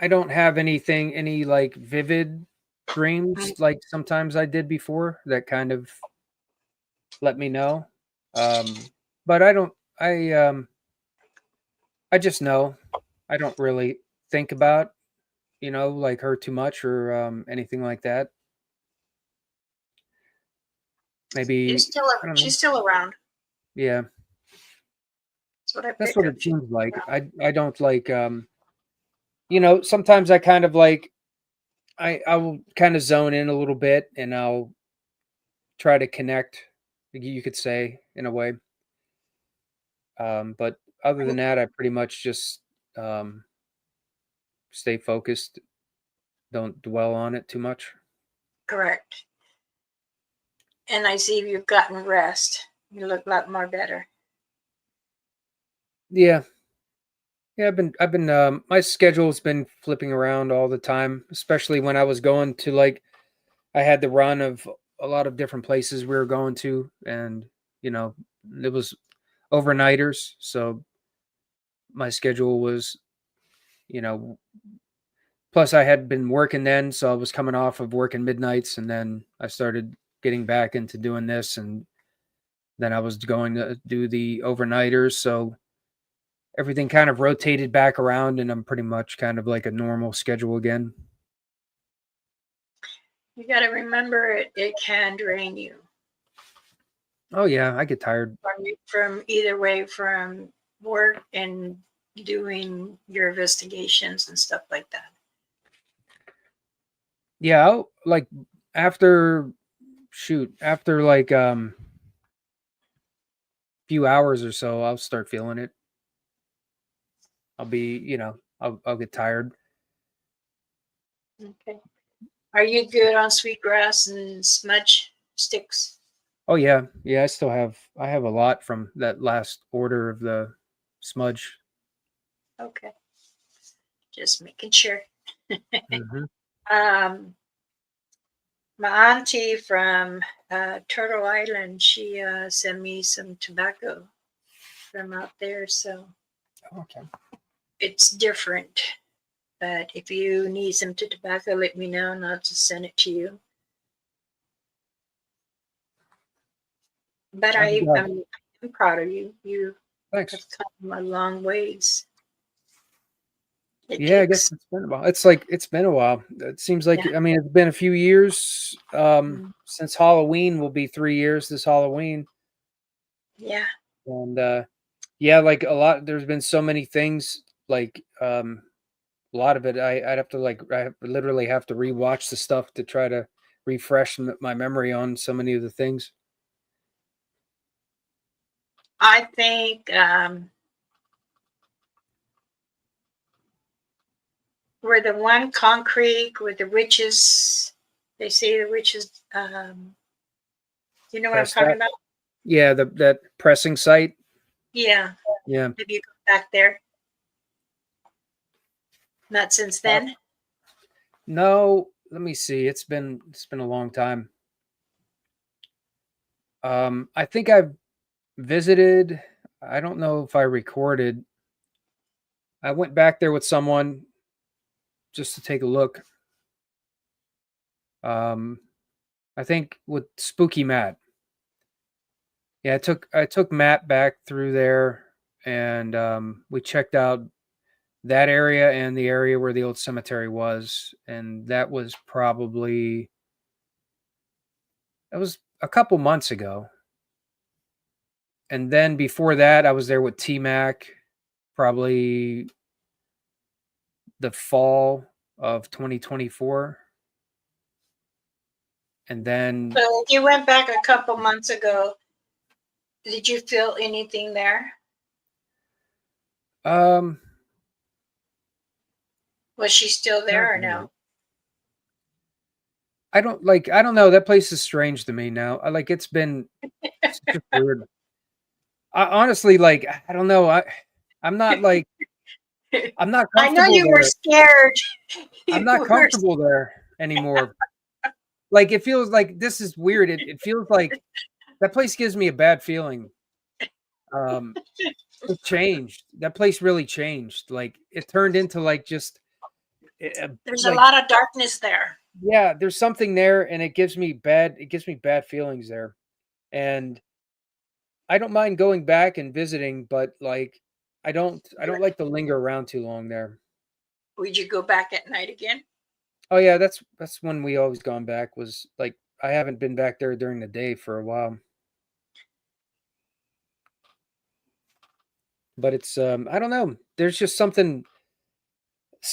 don't have any like vivid dreams Mm, like sometimes I did before that kind of let me know. But I don't I just know. I don't really think about, like her too much or anything like that. Maybe I don't know. she's still around. Yeah, That's what I that's pick what up. it She's seems like. around. I don't like sometimes I kind of like I will kind of zone in a little bit and I'll try to connect, you could say, in a way. But other than that, I pretty much just um, stay focused. Don't dwell on it too much. Correct. And I see you've gotten rest. You look a lot more better. Yeah, yeah. I've been. My schedule's been flipping around all the time, especially when I was going to like. I had the run of a lot of different places we were going to, and you know, it was overnighters, so my schedule was, you know, plus I had been working then, so I was coming off of working midnights, and then I started getting back into doing this, and then I was going to do the overnighters, so everything kind of rotated back around, and I'm pretty much kind of like a normal schedule again. You got to remember it can drain you Oh yeah, I get tired. from either way, from work and doing your investigations and stuff like that. Yeah, like after after like few hours or so, I'll start feeling it. I'll be, I'll get tired. Okay. Are you good on sweetgrass and smudge sticks? Oh yeah, yeah. I have a lot from that last order of the smudge. Okay. Just making sure. Hmm. Um, my auntie from Turtle Island, she sent me some tobacco from out there, so Okay. it's different. But if you need some tobacco, let me know and I'll just send it to you. But I've got, I'm proud of you. You have thanks. come a long ways. It Yeah, I guess takes. it's been a while. It's been a while. It seems like, Yeah. I mean, it's been a few years Mm, since Halloween. Will be 3 years this Halloween, yeah. and yeah, like a lot. There's been so many things. Like a lot of it, I'd have to literally have to rewatch the stuff to try to refresh my memory on so many of the things. I think we're the one concrete with the witches. They say the witches. You know what I'm Press talking that. about? Yeah, that pressing site. Yeah. Yeah. Have you gone back there? Not since Uh, then. no, let me see. It's been a long time. I think I've visited. I don't know if I recorded. I went back there with someone just to take a look. Um, I think with Spooky Matt. Yeah, I took Matt back through there, and we checked out that area and the area where the old cemetery was, and that was a couple months ago. And then before that, I was there with T-Mac, probably the fall of 2024. And then So you went back a couple months ago. Did you feel anything there? um Was she still there or no? I don't know, that place is strange to me now. It's been such a weird. I honestly, I don't know. I'm not I'm not I know comfortable you were there. scared. I'm You not were. comfortable there anymore. Like, it feels like this is weird. It feels like that place gives me a bad feeling. Um, it changed. That place really changed. Like, it turned into just There's a like lot of darkness there. yeah, there's something there, and it gives me bad feelings there. And I don't mind going back and visiting, but I don't like to linger around too long there. Would you go back at night again? Oh yeah, that's when we always gone back. Was like, I haven't been back there during the day for a while. But it's I don't know. There's just something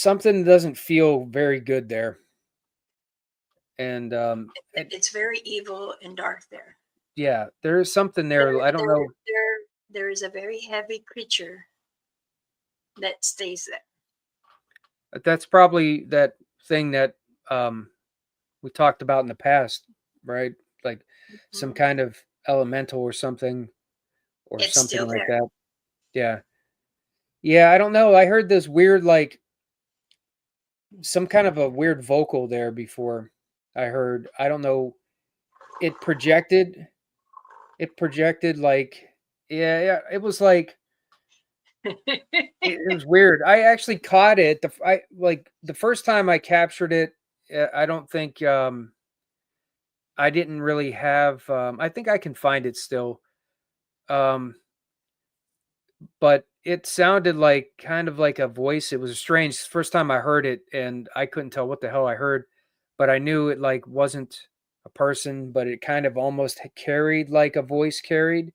doesn't feel very good there. And It's very evil and dark there. yeah, there is something There, there. I don't there, know. there, there is a very heavy creature that stays there. That's probably that thing that um we talked about in the past, right? Like some Mhm. kind of elemental or It's something still like there. that. Yeah. Yeah, I don't know. I heard this weird, some kind of a weird vocal there before. I heard, I don't know, it projected like, yeah, it was like, it was weird. I actually caught it. The first time I captured it, I don't think I didn't really have I think I can find it still. Um but it sounded like kind of like a voice. It was strange. First time I heard it, and I couldn't tell what the hell I heard, but I knew it wasn't a person, but it kind of almost carried like a voice carried.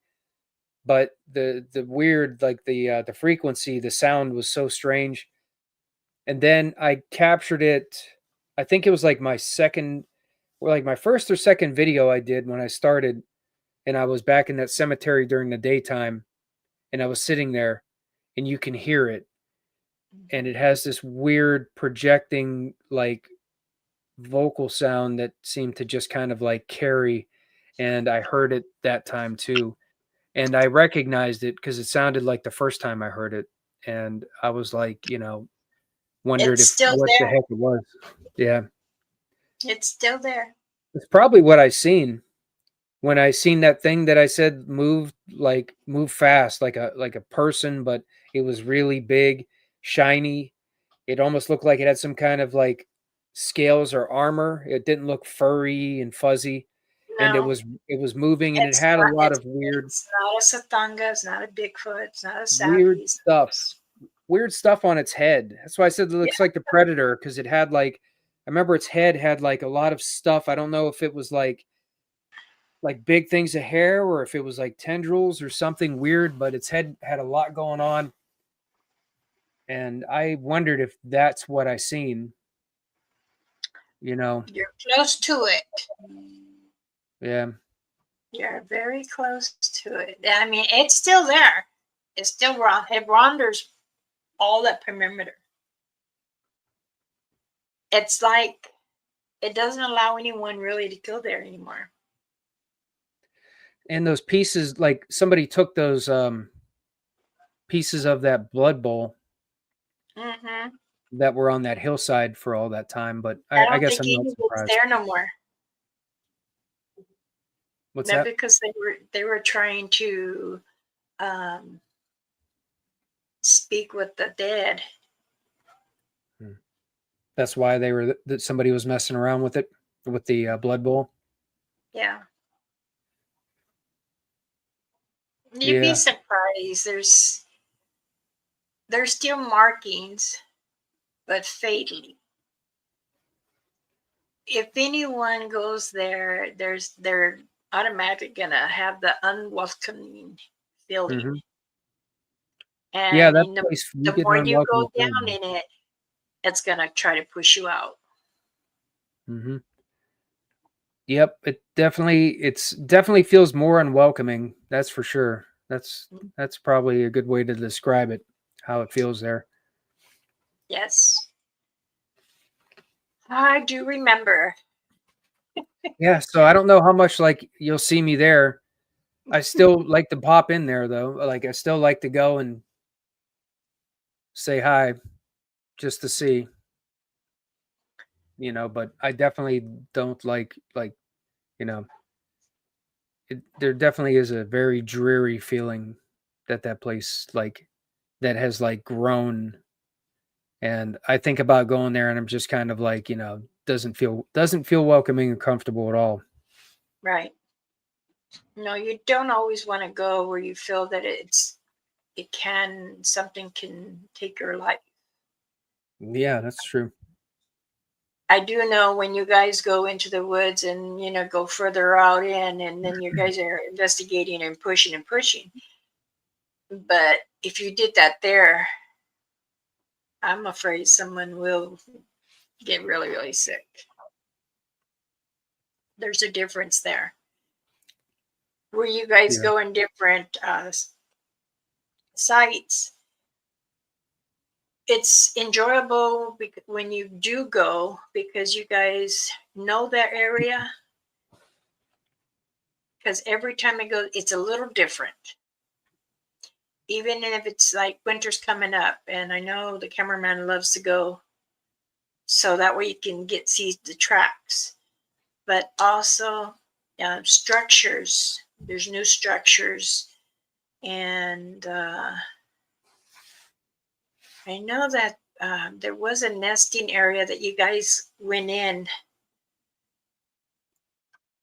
But the weird, the frequency, the sound was so strange. And then I captured it. I think it was like my second, or like my first or second video I did when I started, and I was back in that cemetery during the daytime, and I was sitting there, and you can hear it, and it has this weird projecting vocal sound that seemed to just kind of carry. And I heard it that time too, and I recognized it because it sounded like the first time I heard it. And I was like, wondered It's if still what the there. heck it was. Yeah, It's still there. it's probably what I seen when I seen that thing that I said move fast like a person, but it was really big, shiny. It almost looked like it had some kind of scales or armor. It didn't look furry and fuzzy, and No, it was moving, and it it's had a not. lot of It's not a Satanga. It's not a Bigfoot. It's not a weird Sapi. stuff, weird stuff on its head. That's why I said it Yeah. looks like the Predator, because it had I remember its head had a lot of stuff. I don't know if it was big things of hair or if it was like tendrils or something weird, but its head had a lot going on. And I wondered if that's what I seen, you know. You're close to it. Yeah. You're very close to it. I mean, it's still there. It's still it wanders all that perimeter. It's like it doesn't allow anyone really to go there anymore. And those pieces, like somebody took those pieces of that blood bowl Hmm. that were on that hillside for all that time, but I I don't guess think I'm not anyone's surprised. there no more. What's Maybe that? because they were trying to um, speak with the dead. That's why that somebody was messing around with it, with the blood bowl. Yeah, you'd be Yeah. surprised. There's there's still markings, but faintly. If anyone goes there, they're automatically gonna have the unwelcoming feeling. Mm-hmm. Yeah, And that in place, we the get an more you unwelcoming go down feeling. in it, it's gonna try to push you out. Mm-hmm. Yep, it's definitely feels more unwelcoming. That's for sure. That's probably a good way to describe it, how it feels there. Yes, I do remember. Yeah, so I don't know how much like you'll see me there. I still like to pop in there though. Like I still like to go and say hi just to see, but I definitely don't like, you know, there definitely is a very dreary feeling that place like that has like grown. And I think about going there and I'm just kind of like, doesn't feel welcoming and comfortable at all. Right. No, you don't always want to go where you feel that something can take your life. Yeah, that's true. I do know when you guys go into the woods and go further out in, and then you guys are investigating and pushing and pushing. But if you did that there, I'm afraid someone will get really, really sick. There's a difference there. Where you guys Yeah. go in different sites, it's enjoyable when you do go because you guys know that area. Because every time I go, it's a little different. Even if it's like winter's coming up, and I know the cameraman loves to go, so that way you can see the tracks. But also structures. There's new structures, and I know that there was a nesting area that you guys went in.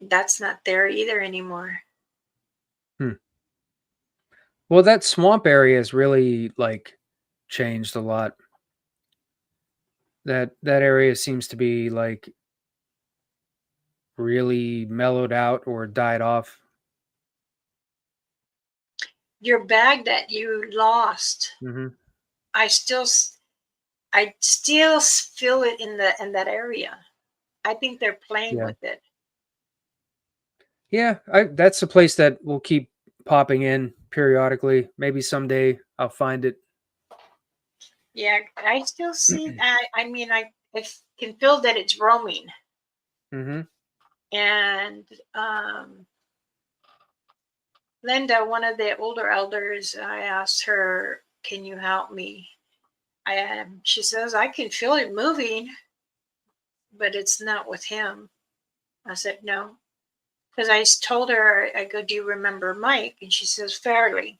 That's not there either anymore. Hmm. Well, that swamp area has really like changed a lot. That area seems to be like really mellowed out or died off. Your bag that you lost, Hmm. I still, I still feel it in that area. I think they're playing Yeah. with it. Yeah, that's a place that will keep popping in periodically. Maybe someday I'll find it. Yeah, I still see. I mean, I can feel that it's roaming. Hmm. And Linda, one of the older elders, I asked her, "Can you help me?" She says, "I can feel it moving, but it's not with him." I said, "No," because told her, I go, "Do you remember Mike?" And she says, "Fairly."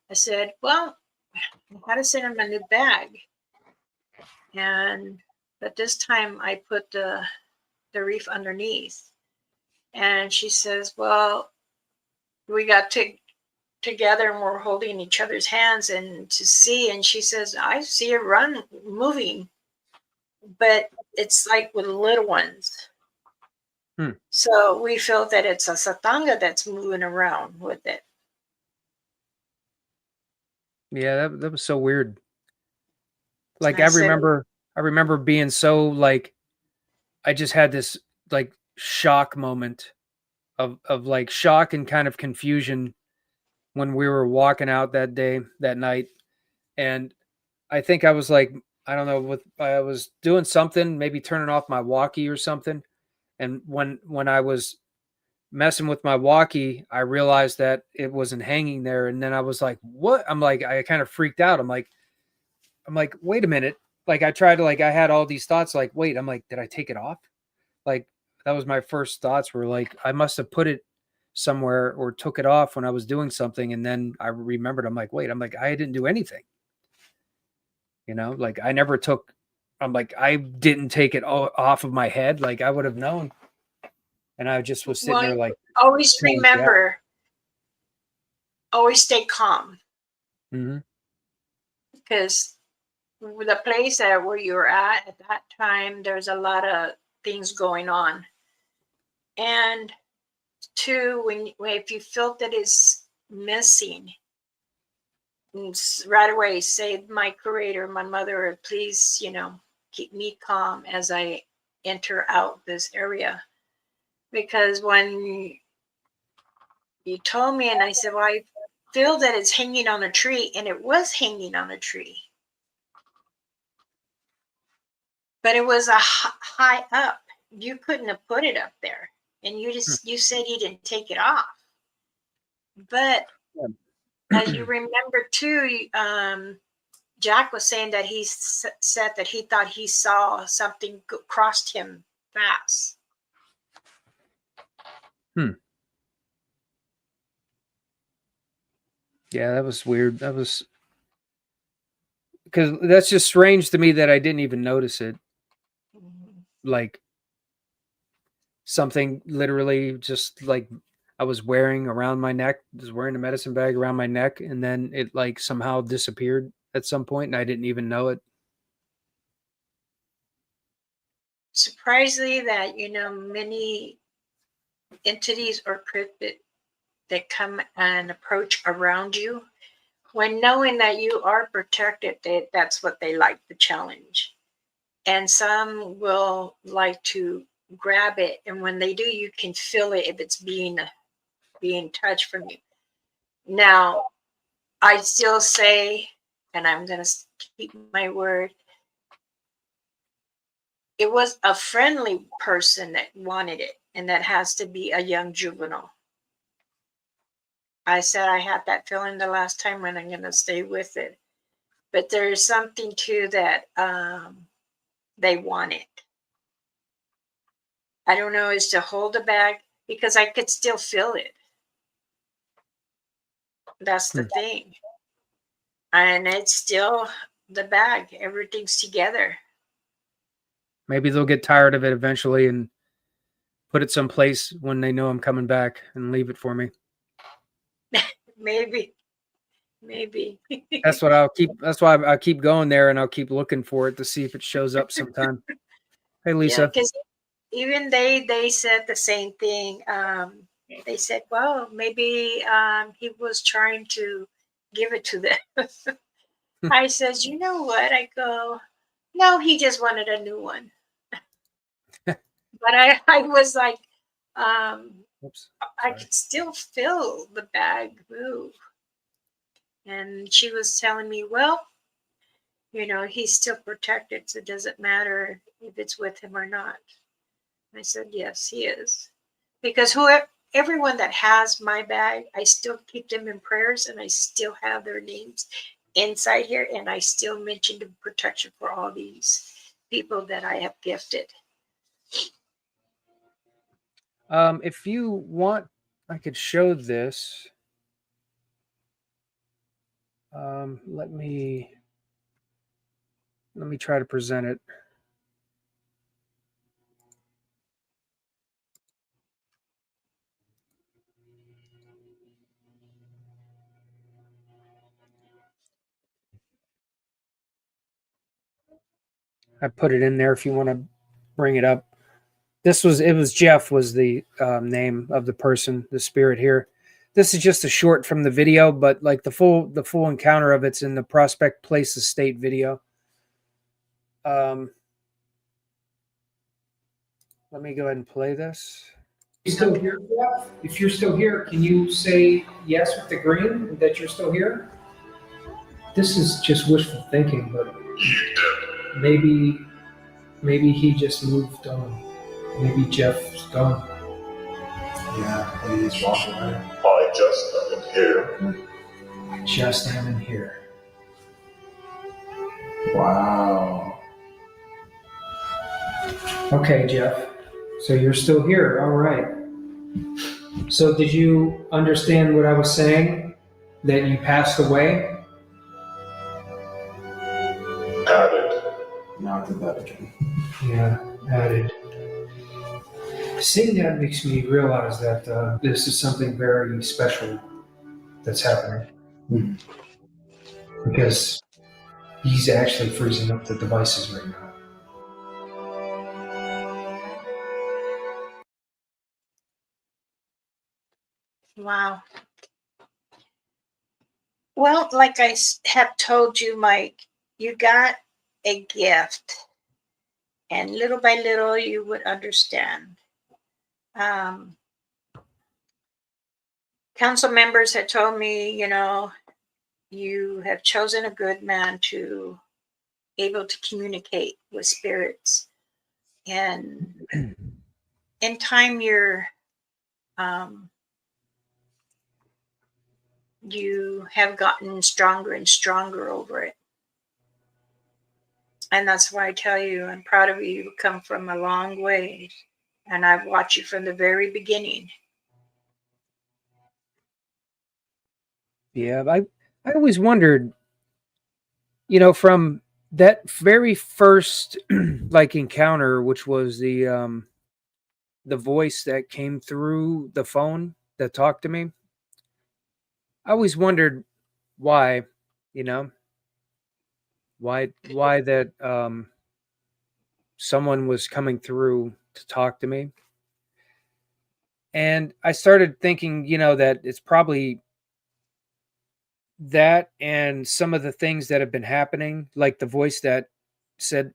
I said, "Well, I had to send him a new bag, and but this time I put the reef underneath." And she says, "Well, we got together and we're holding each other's hands and to see." And she says, "I see it moving, but it's like with little ones." Hmm. So we feel that it's a satanga that's moving around with it. Yeah, that was so weird. And Like I said, I remember being so like I just had this like shock moment of like shock and kind of confusion when we were walking out that night. And I think I was like, I don't know, I was doing something, maybe turning off my walkie or something. And when I was messing with my walkie, I realized that it wasn't hanging there. And then I was like, what? I kind of freaked out. I'm like, wait a minute. Like I tried to like I had all these thoughts like, wait, I'm like, did I take it off? Like that was my first thoughts were like, I must have put it somewhere or took it off when I was doing something. And then I remembered, I'm like, wait, I'm like, I didn't do anything. Like I never took, I'm like, I didn't take it off of my head. Like I would have known. And I just was sitting "Well, there like always trying to get out. remember, always stay calm, Hmm. because the place where you were at that time, there's a lot of things going on. And two, if you feel that it's missing, right away say, my creator, my mother, please, keep me calm as I enter out this area. Because when you told me and I said, well, I feel that it's hanging on a tree, and it was hanging on a tree. But it was a high up. You couldn't have put it up there. And you said you didn't take it off. But as you remember too, Jack was saying that he said that he thought he saw something crossed him fast. Yeah, that was weird. That was because that's just strange to me that I didn't even notice it. Like something literally just like I was wearing around my neck, was wearing a medicine bag around my neck, and then it like somehow disappeared at some point and I didn't even know it. Surprisingly that, many entities or cryptids that come and approach around you, when knowing that you are protected, that's what they like, the challenge. And some will like to grab it, and when they do, you can feel it if it's being touched from you. Now, I still say, and I'm going to keep my word, it was a friendly person that wanted it, and that has to be a young juvenile. I said I had that feeling the last time, and I'm going to stay with it. But there's something too that they want it. I don't know, is to hold the bag, because I could still feel it. That's the thing. And it's still the bag. Everything's together. Maybe they'll get tired of it eventually and put it someplace when they know I'm coming back and leave it for me. Maybe. That's what I'll keep. That's why I'll keep going there, and I'll keep looking for it to see if it shows up sometime. Hey, Lisa. Yeah, because even they said the same thing. They said, well, maybe he was trying to give it to them. I says, you know what? I go, no, he just wanted a new one. But I was like, Oops, I could still feel the bag move. And she was telling me, well, he's still protected, so it doesn't matter if it's with him or not. I said, yes, he is. Because everyone that has my bag, I still keep them in prayers, and I still have their names inside here, and I still mention the protection for all these people that I have gifted. If you want, I could show this. Let me try to present it. I put it in there if you want to bring it up. It was Jeff was the name of the person, the spirit here. This is just a short from the video, but like the full encounter of it's in the Prospect Place Estate video. Let me go ahead and play this. You still here, Jeff? If you're still here, can you say yes with the green that you're still here? This is just wishful thinking, but maybe he just moved on. Maybe Jeff's gone. Yeah, maybe he's walking away. I just am in here. I just am in here. Wow. Okay, Jeff. So you're still here. All right. So did you understand what I was saying? That you passed away? Added. Not the Vatican. Yeah, added. Seeing that makes me realize that this is something very special that's happening. Because He's actually freezing up the devices right now. Wow. Well, like I have told you, Mike, you got a gift, and little by little you would understand. Council members had told me, you have chosen a good man to able to communicate with spirits, and in time you have gotten stronger and stronger over it. And that's why I tell you, I'm proud of you. You've come from a long way, and I've watched you from the very beginning. Yeah, I always wondered, from that very first like encounter, which was the voice that came through the phone that talked to me. I always wondered why, you know, why that someone was coming through to talk to me. And I started thinking, that it's probably that and some of the things that have been happening, like the voice that said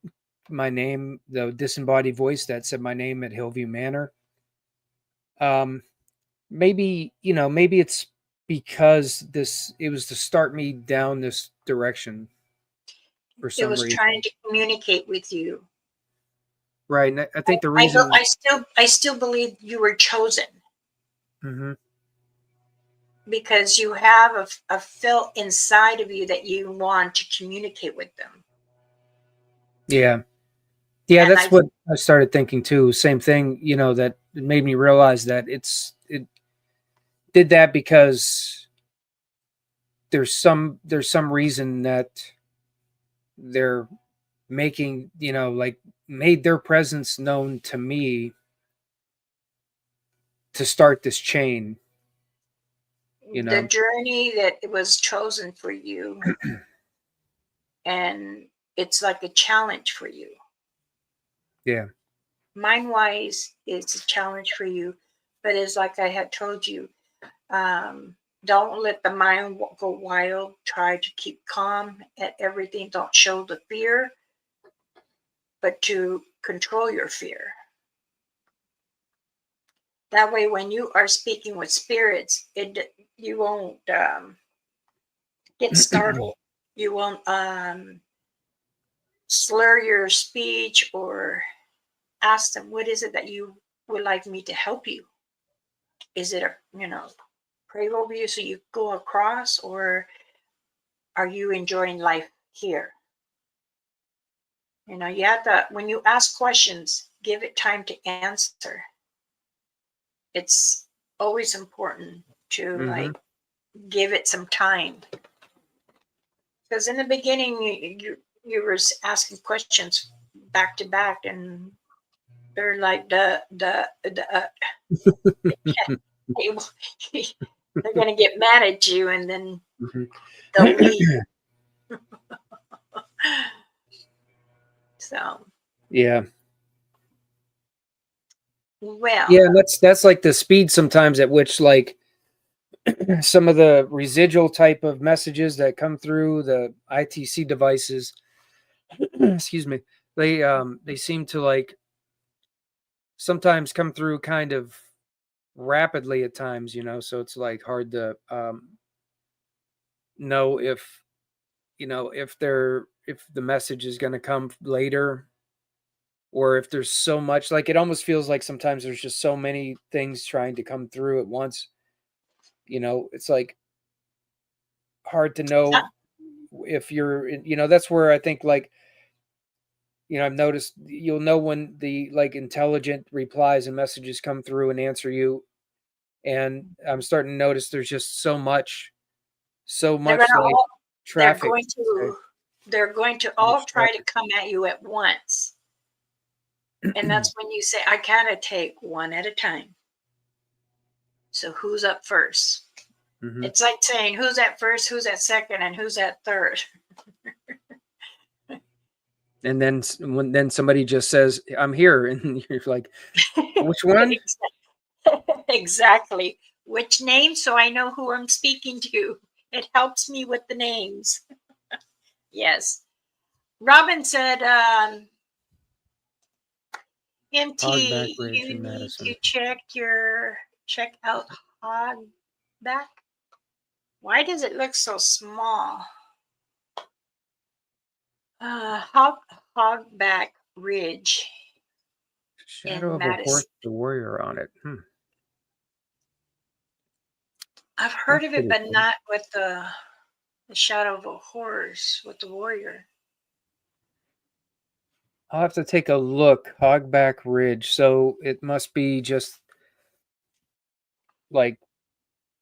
my name, the disembodied voice that said my name at Hillview Manor. Maybe it's because it was to start me down this direction for It some was reason. trying to communicate with you. Right. And I think the reason I still believe you were chosen. Mhm. Because you have a feel inside of you that you want to communicate with them. Yeah. Yeah, And that's what I started thinking too. Same thing, that it made me realize that it did that because there's some reason that they're making, like made their presence known to me to start this chain. the journey that it was chosen for you, and it's like a challenge for you. Yeah. Mind-wise, it's a challenge for you, but it's like I had told you, don't let the mind go wild. Try to keep calm at everything. Don't show the fear, but to control your fear. That way, when you are speaking with spirits, you won't get startled. You won't slur your speech or ask them, what is it that you would like me to help you? Is it pray over you so you go across, or are you enjoying life here? You have to, when you ask questions, give it time to answer. It's always important to like give it some time, because in the beginning you were asking questions back to back, and they're like they're gonna get mad at you, and then they'll leave. So Yeah. well, Yeah, and that's like the speed sometimes at which like some of the residual type of messages that come through the ITC devices, excuse me, they seem to like sometimes come through kind of rapidly at times, so it's like hard to know if if the message is going to come later, or if there's so much, like it almost feels like sometimes there's just so many things trying to come through at once. It's like hard to know if that's where I think like I've noticed you'll know when the like intelligent replies and messages come through and answer you, and I'm starting to notice there's just so much they're like traffic. they're going to all try to come at you at once, and that's when you say, I gotta take one at a time. So who's up first? It's like saying, who's at first, who's at second, and who's at third. And then then somebody just says, "I'm here," and you're like, "Which one?" Exactly. Which name? So I know who I'm speaking to. It helps me with the names. Yes. Robin said, Hogback MT, Ridge you in need Madison. to check out Hogback. Why does it look so small? Hogback Ridge Shadow in of a horse, Madison. the warrior on it. I've heard That's of it, pretty but cool. not with the shadow of a horse with the warrior. I'll have to take a look. Hogback Ridge. So it must be just like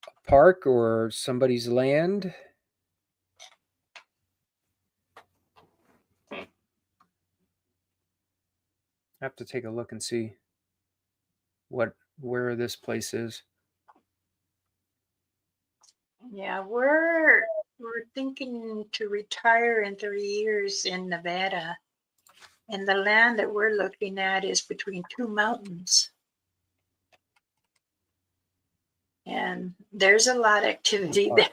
a park or somebody's land. I have to take a look and see where this place is. Yeah, we're thinking to retire in 3 years in Nevada. And the land that we're looking at is between two mountains. And there's a lot of activity there.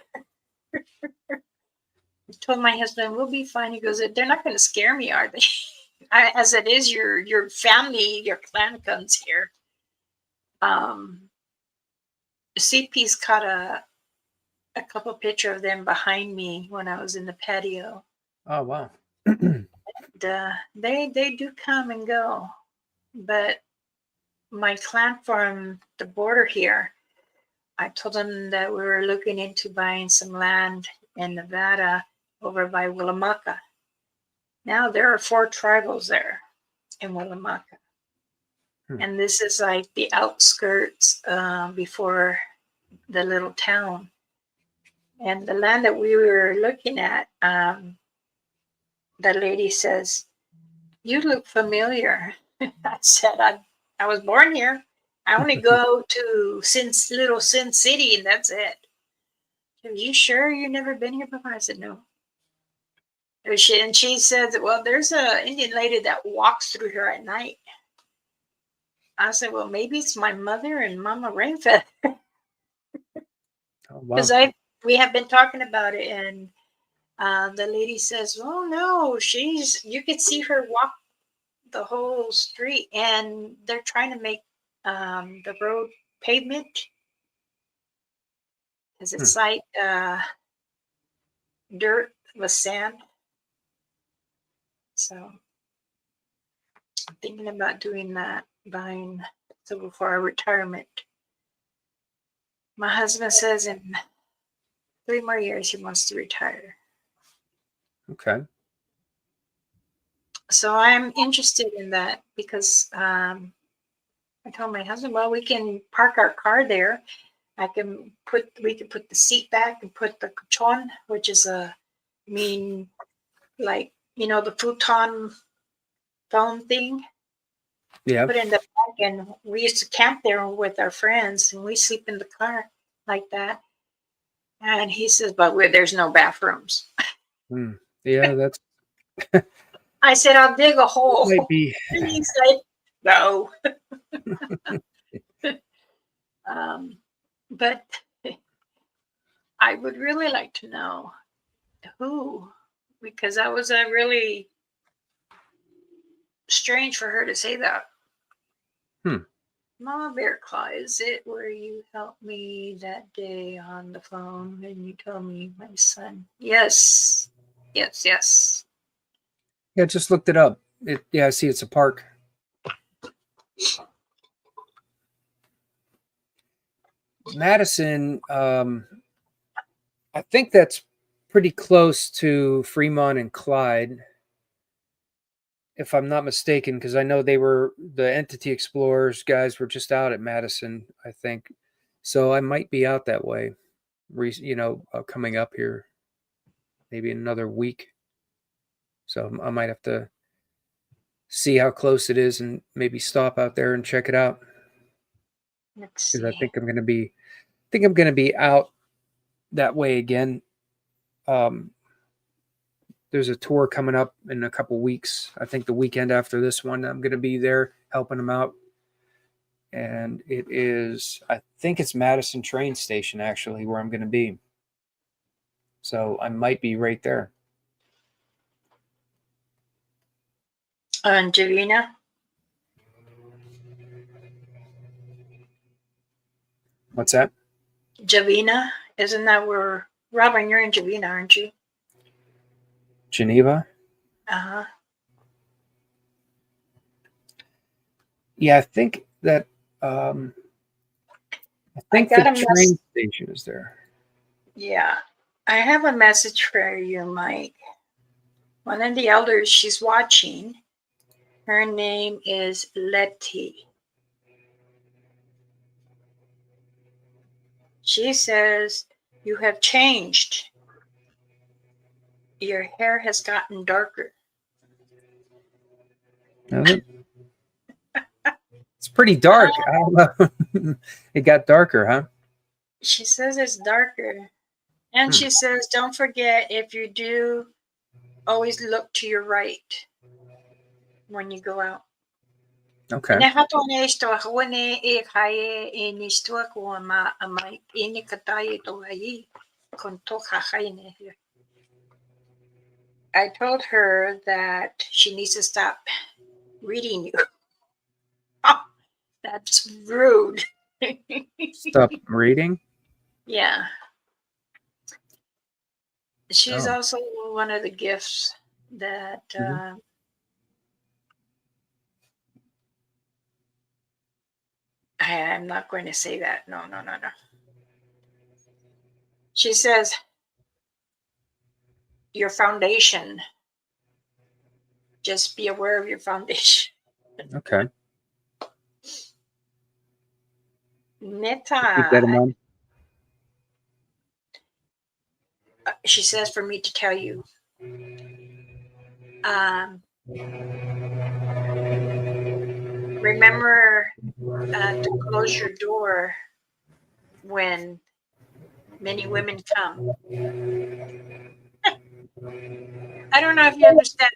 I told my husband, we'll be fine. He goes, they're not going to scare me, are they? As it is, your family, your clan comes here. CP's caught a couple picture of them behind me when I was in the patio. Oh wow. They do come and go, but my clan from the border here, I told them that we were looking into buying some land in Nevada over by Winnemucca. Now there are 4 tribals there in Winnemucca. And this is like the outskirts before the little town. And the land that we were looking at, the lady says, "You look familiar." I said, I was born here. I only go to little Sin City, and that's it. Are you sure you've never been here before? I said, no. And she said, well, there's an Indian lady that walks through here at night. I said, well, maybe it's my mother and Mama Rainfeather. Oh, Because wow. we have been talking about it, and the lady says, oh no, you could see her walk the whole street, and they're trying to make the road pavement because it's like dirt with sand. So I'm thinking about doing that, buying so before our retirement. My husband says in 3 more years he wants to retire. Okay. So I'm interested in that because I told my husband, well, we can park our car there. We can put the seat back and put the cuchon, which is like, the futon foam thing. Yeah. Put in the back, and we used to camp there with our friends, and we sleep in the car like that. And he says, but there's no bathrooms. Yeah, that's I said, I'll dig a hole. might be. And he said, no. But I would really like to know who, because that was a really strange for her to say that. Mama Bear Claw, is it where you helped me that day on the phone and you told me my son? Yes. Yes. Yeah, just looked it up. I see it's a park. Madison, I think that's pretty close to Fremont and Clyde, if I'm not mistaken, because I know the Entity Explorers guys were just out at Madison, I think. So I might be out that way, coming up here maybe in another week. So I might have to see how close it is and maybe stop out there and check it out. Let's Because I see. think I'm going to be out that way again. There's there's a tour coming up in a couple weeks. I think the weekend after this one, I'm going to be there helping them out. And it is, I think it's Madison train station actually where I'm going to be. So I might be right there. And Javina? What's that? Javina? Isn't that where, Robin, you're in Javina, aren't you? Geneva? Uh-huh. Yeah, I think that I think got the a mess- train station is there. Yeah. I have a message for you, Mike. One of the elders, she's watching. Her name is Letty. She says, you have changed. Your hair has gotten darker. Is it? It's pretty dark. I don't know. It got darker, huh? She says it's darker. And she says, don't forget, if you do, always look to your right when you go out. Okay. I told her that she needs to stop reading you. That's rude. Stop reading. Yeah. She's Oh. also one of the gifts that I'm not going to say that. No. She says, your foundation. Just be aware of your foundation. Okay. Nita. Keep that in mind. She says for me to tell you. Remember to close your door when many women come. I don't know if you understand.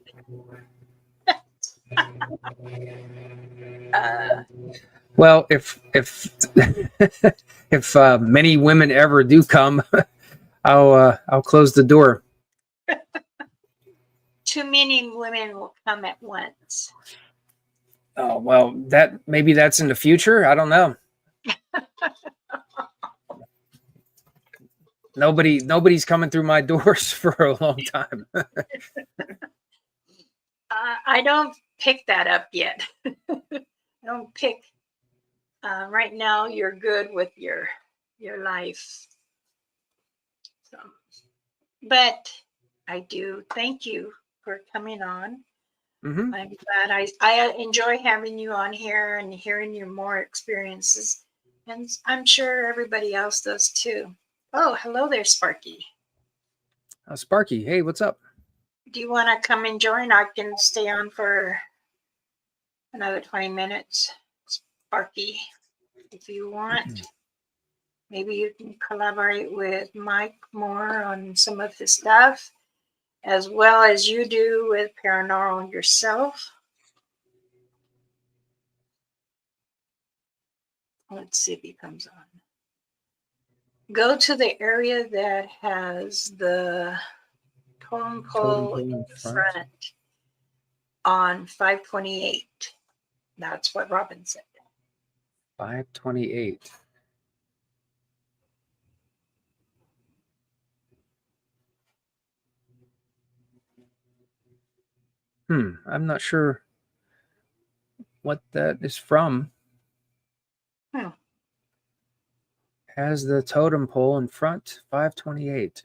Well, if if many women ever do come, I'll close the door. Too many women will come at once. Oh well, maybe that's in the future. I don't know. Nobody's coming through my doors for a long time. I don't pick that up yet. I don't pick. Right now, you're good with your life. So, but I do thank you for coming on. Mm-hmm. I'm glad I enjoy having you on here and hearing your more experiences, and I'm sure everybody else does too. Oh, hello there, Sparky. Sparky, hey, what's up? Do you want to come and join? I can stay on for another 20 minutes, Sparky, if you want. Maybe you can collaborate with Mike more on some of his stuff, as well as you do with paranormal yourself. Let's see if he comes on. Go to the area that has the totem pole in front on 528. That's what Robin said. 528. I'm not sure what that is from. Has the totem pole in front, 528.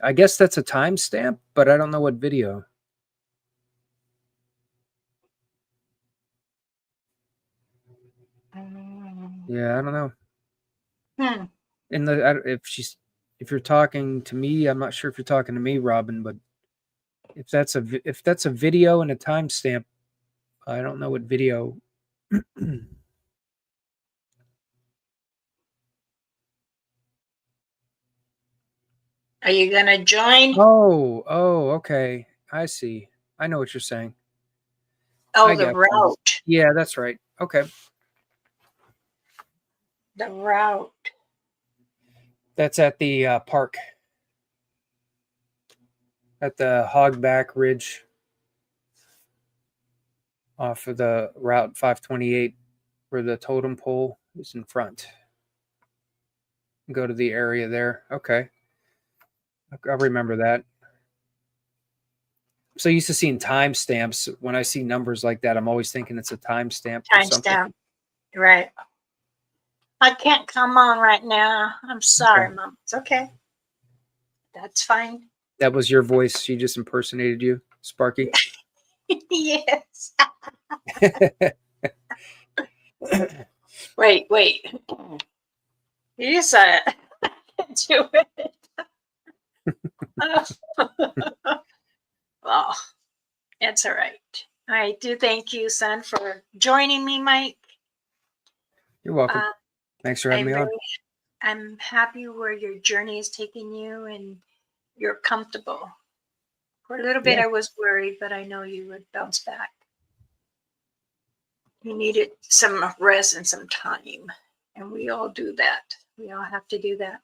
I guess that's a timestamp, but I don't know what video. Yeah, I don't know. In the if you're talking to me, I'm not sure if you're talking to me, Robin, but if that's a video and a timestamp, I don't know what video. Are you gonna join? Oh, okay. I see. I know what you're saying. Oh, I the got you. route. Yeah, that's right. Okay. The route. That's at the park. At the Hogback Ridge off of the Route 528 where the totem pole is in front. Go to the area there. Okay. I'll remember that. So used to seeing timestamps. When I see numbers like that, I'm always thinking it's a timestamp for something. Timestamp. Right. I can't come on right now. I'm sorry, Okay. Mom. It's okay. That's fine. That was your voice. She just impersonated you, Sparky. Yes. Wait. You said it. Do it. Well, it's all right. I do thank you, son, for joining me, Mike. You're welcome. Uh, Thanks for having me on. I'm happy where your journey is taking you and you're comfortable. For a little bit, Yeah. I was worried, but I know you would bounce back. You needed some rest and some time, and we all do that. We all have to do that.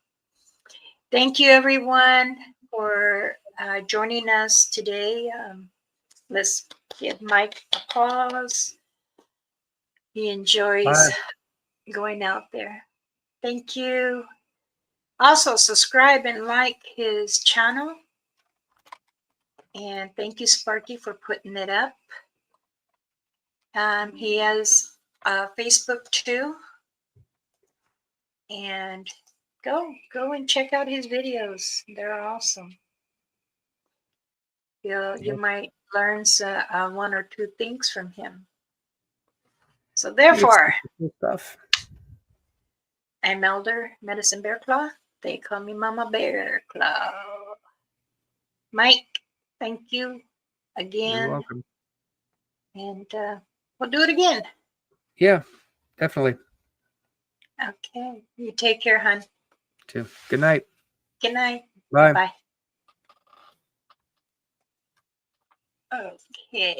Thank you, everyone, for joining us today. Let's give Mike applause. He enjoys going out there. Thank you. Also, subscribe and like his channel. And thank you, Sparky, for putting it up. He has Facebook too. And go and check out his videos. They're awesome. You might learn one or two things from him. So therefore, Stuff. I'm Elder Medicine Bear Claw. They call me Mama Bear Claw. Mike, thank you again. You're welcome. And we'll do it again. Yeah, definitely. Okay. You take care, hon. Too. Good night. Good night. Bye. Bye. Okay.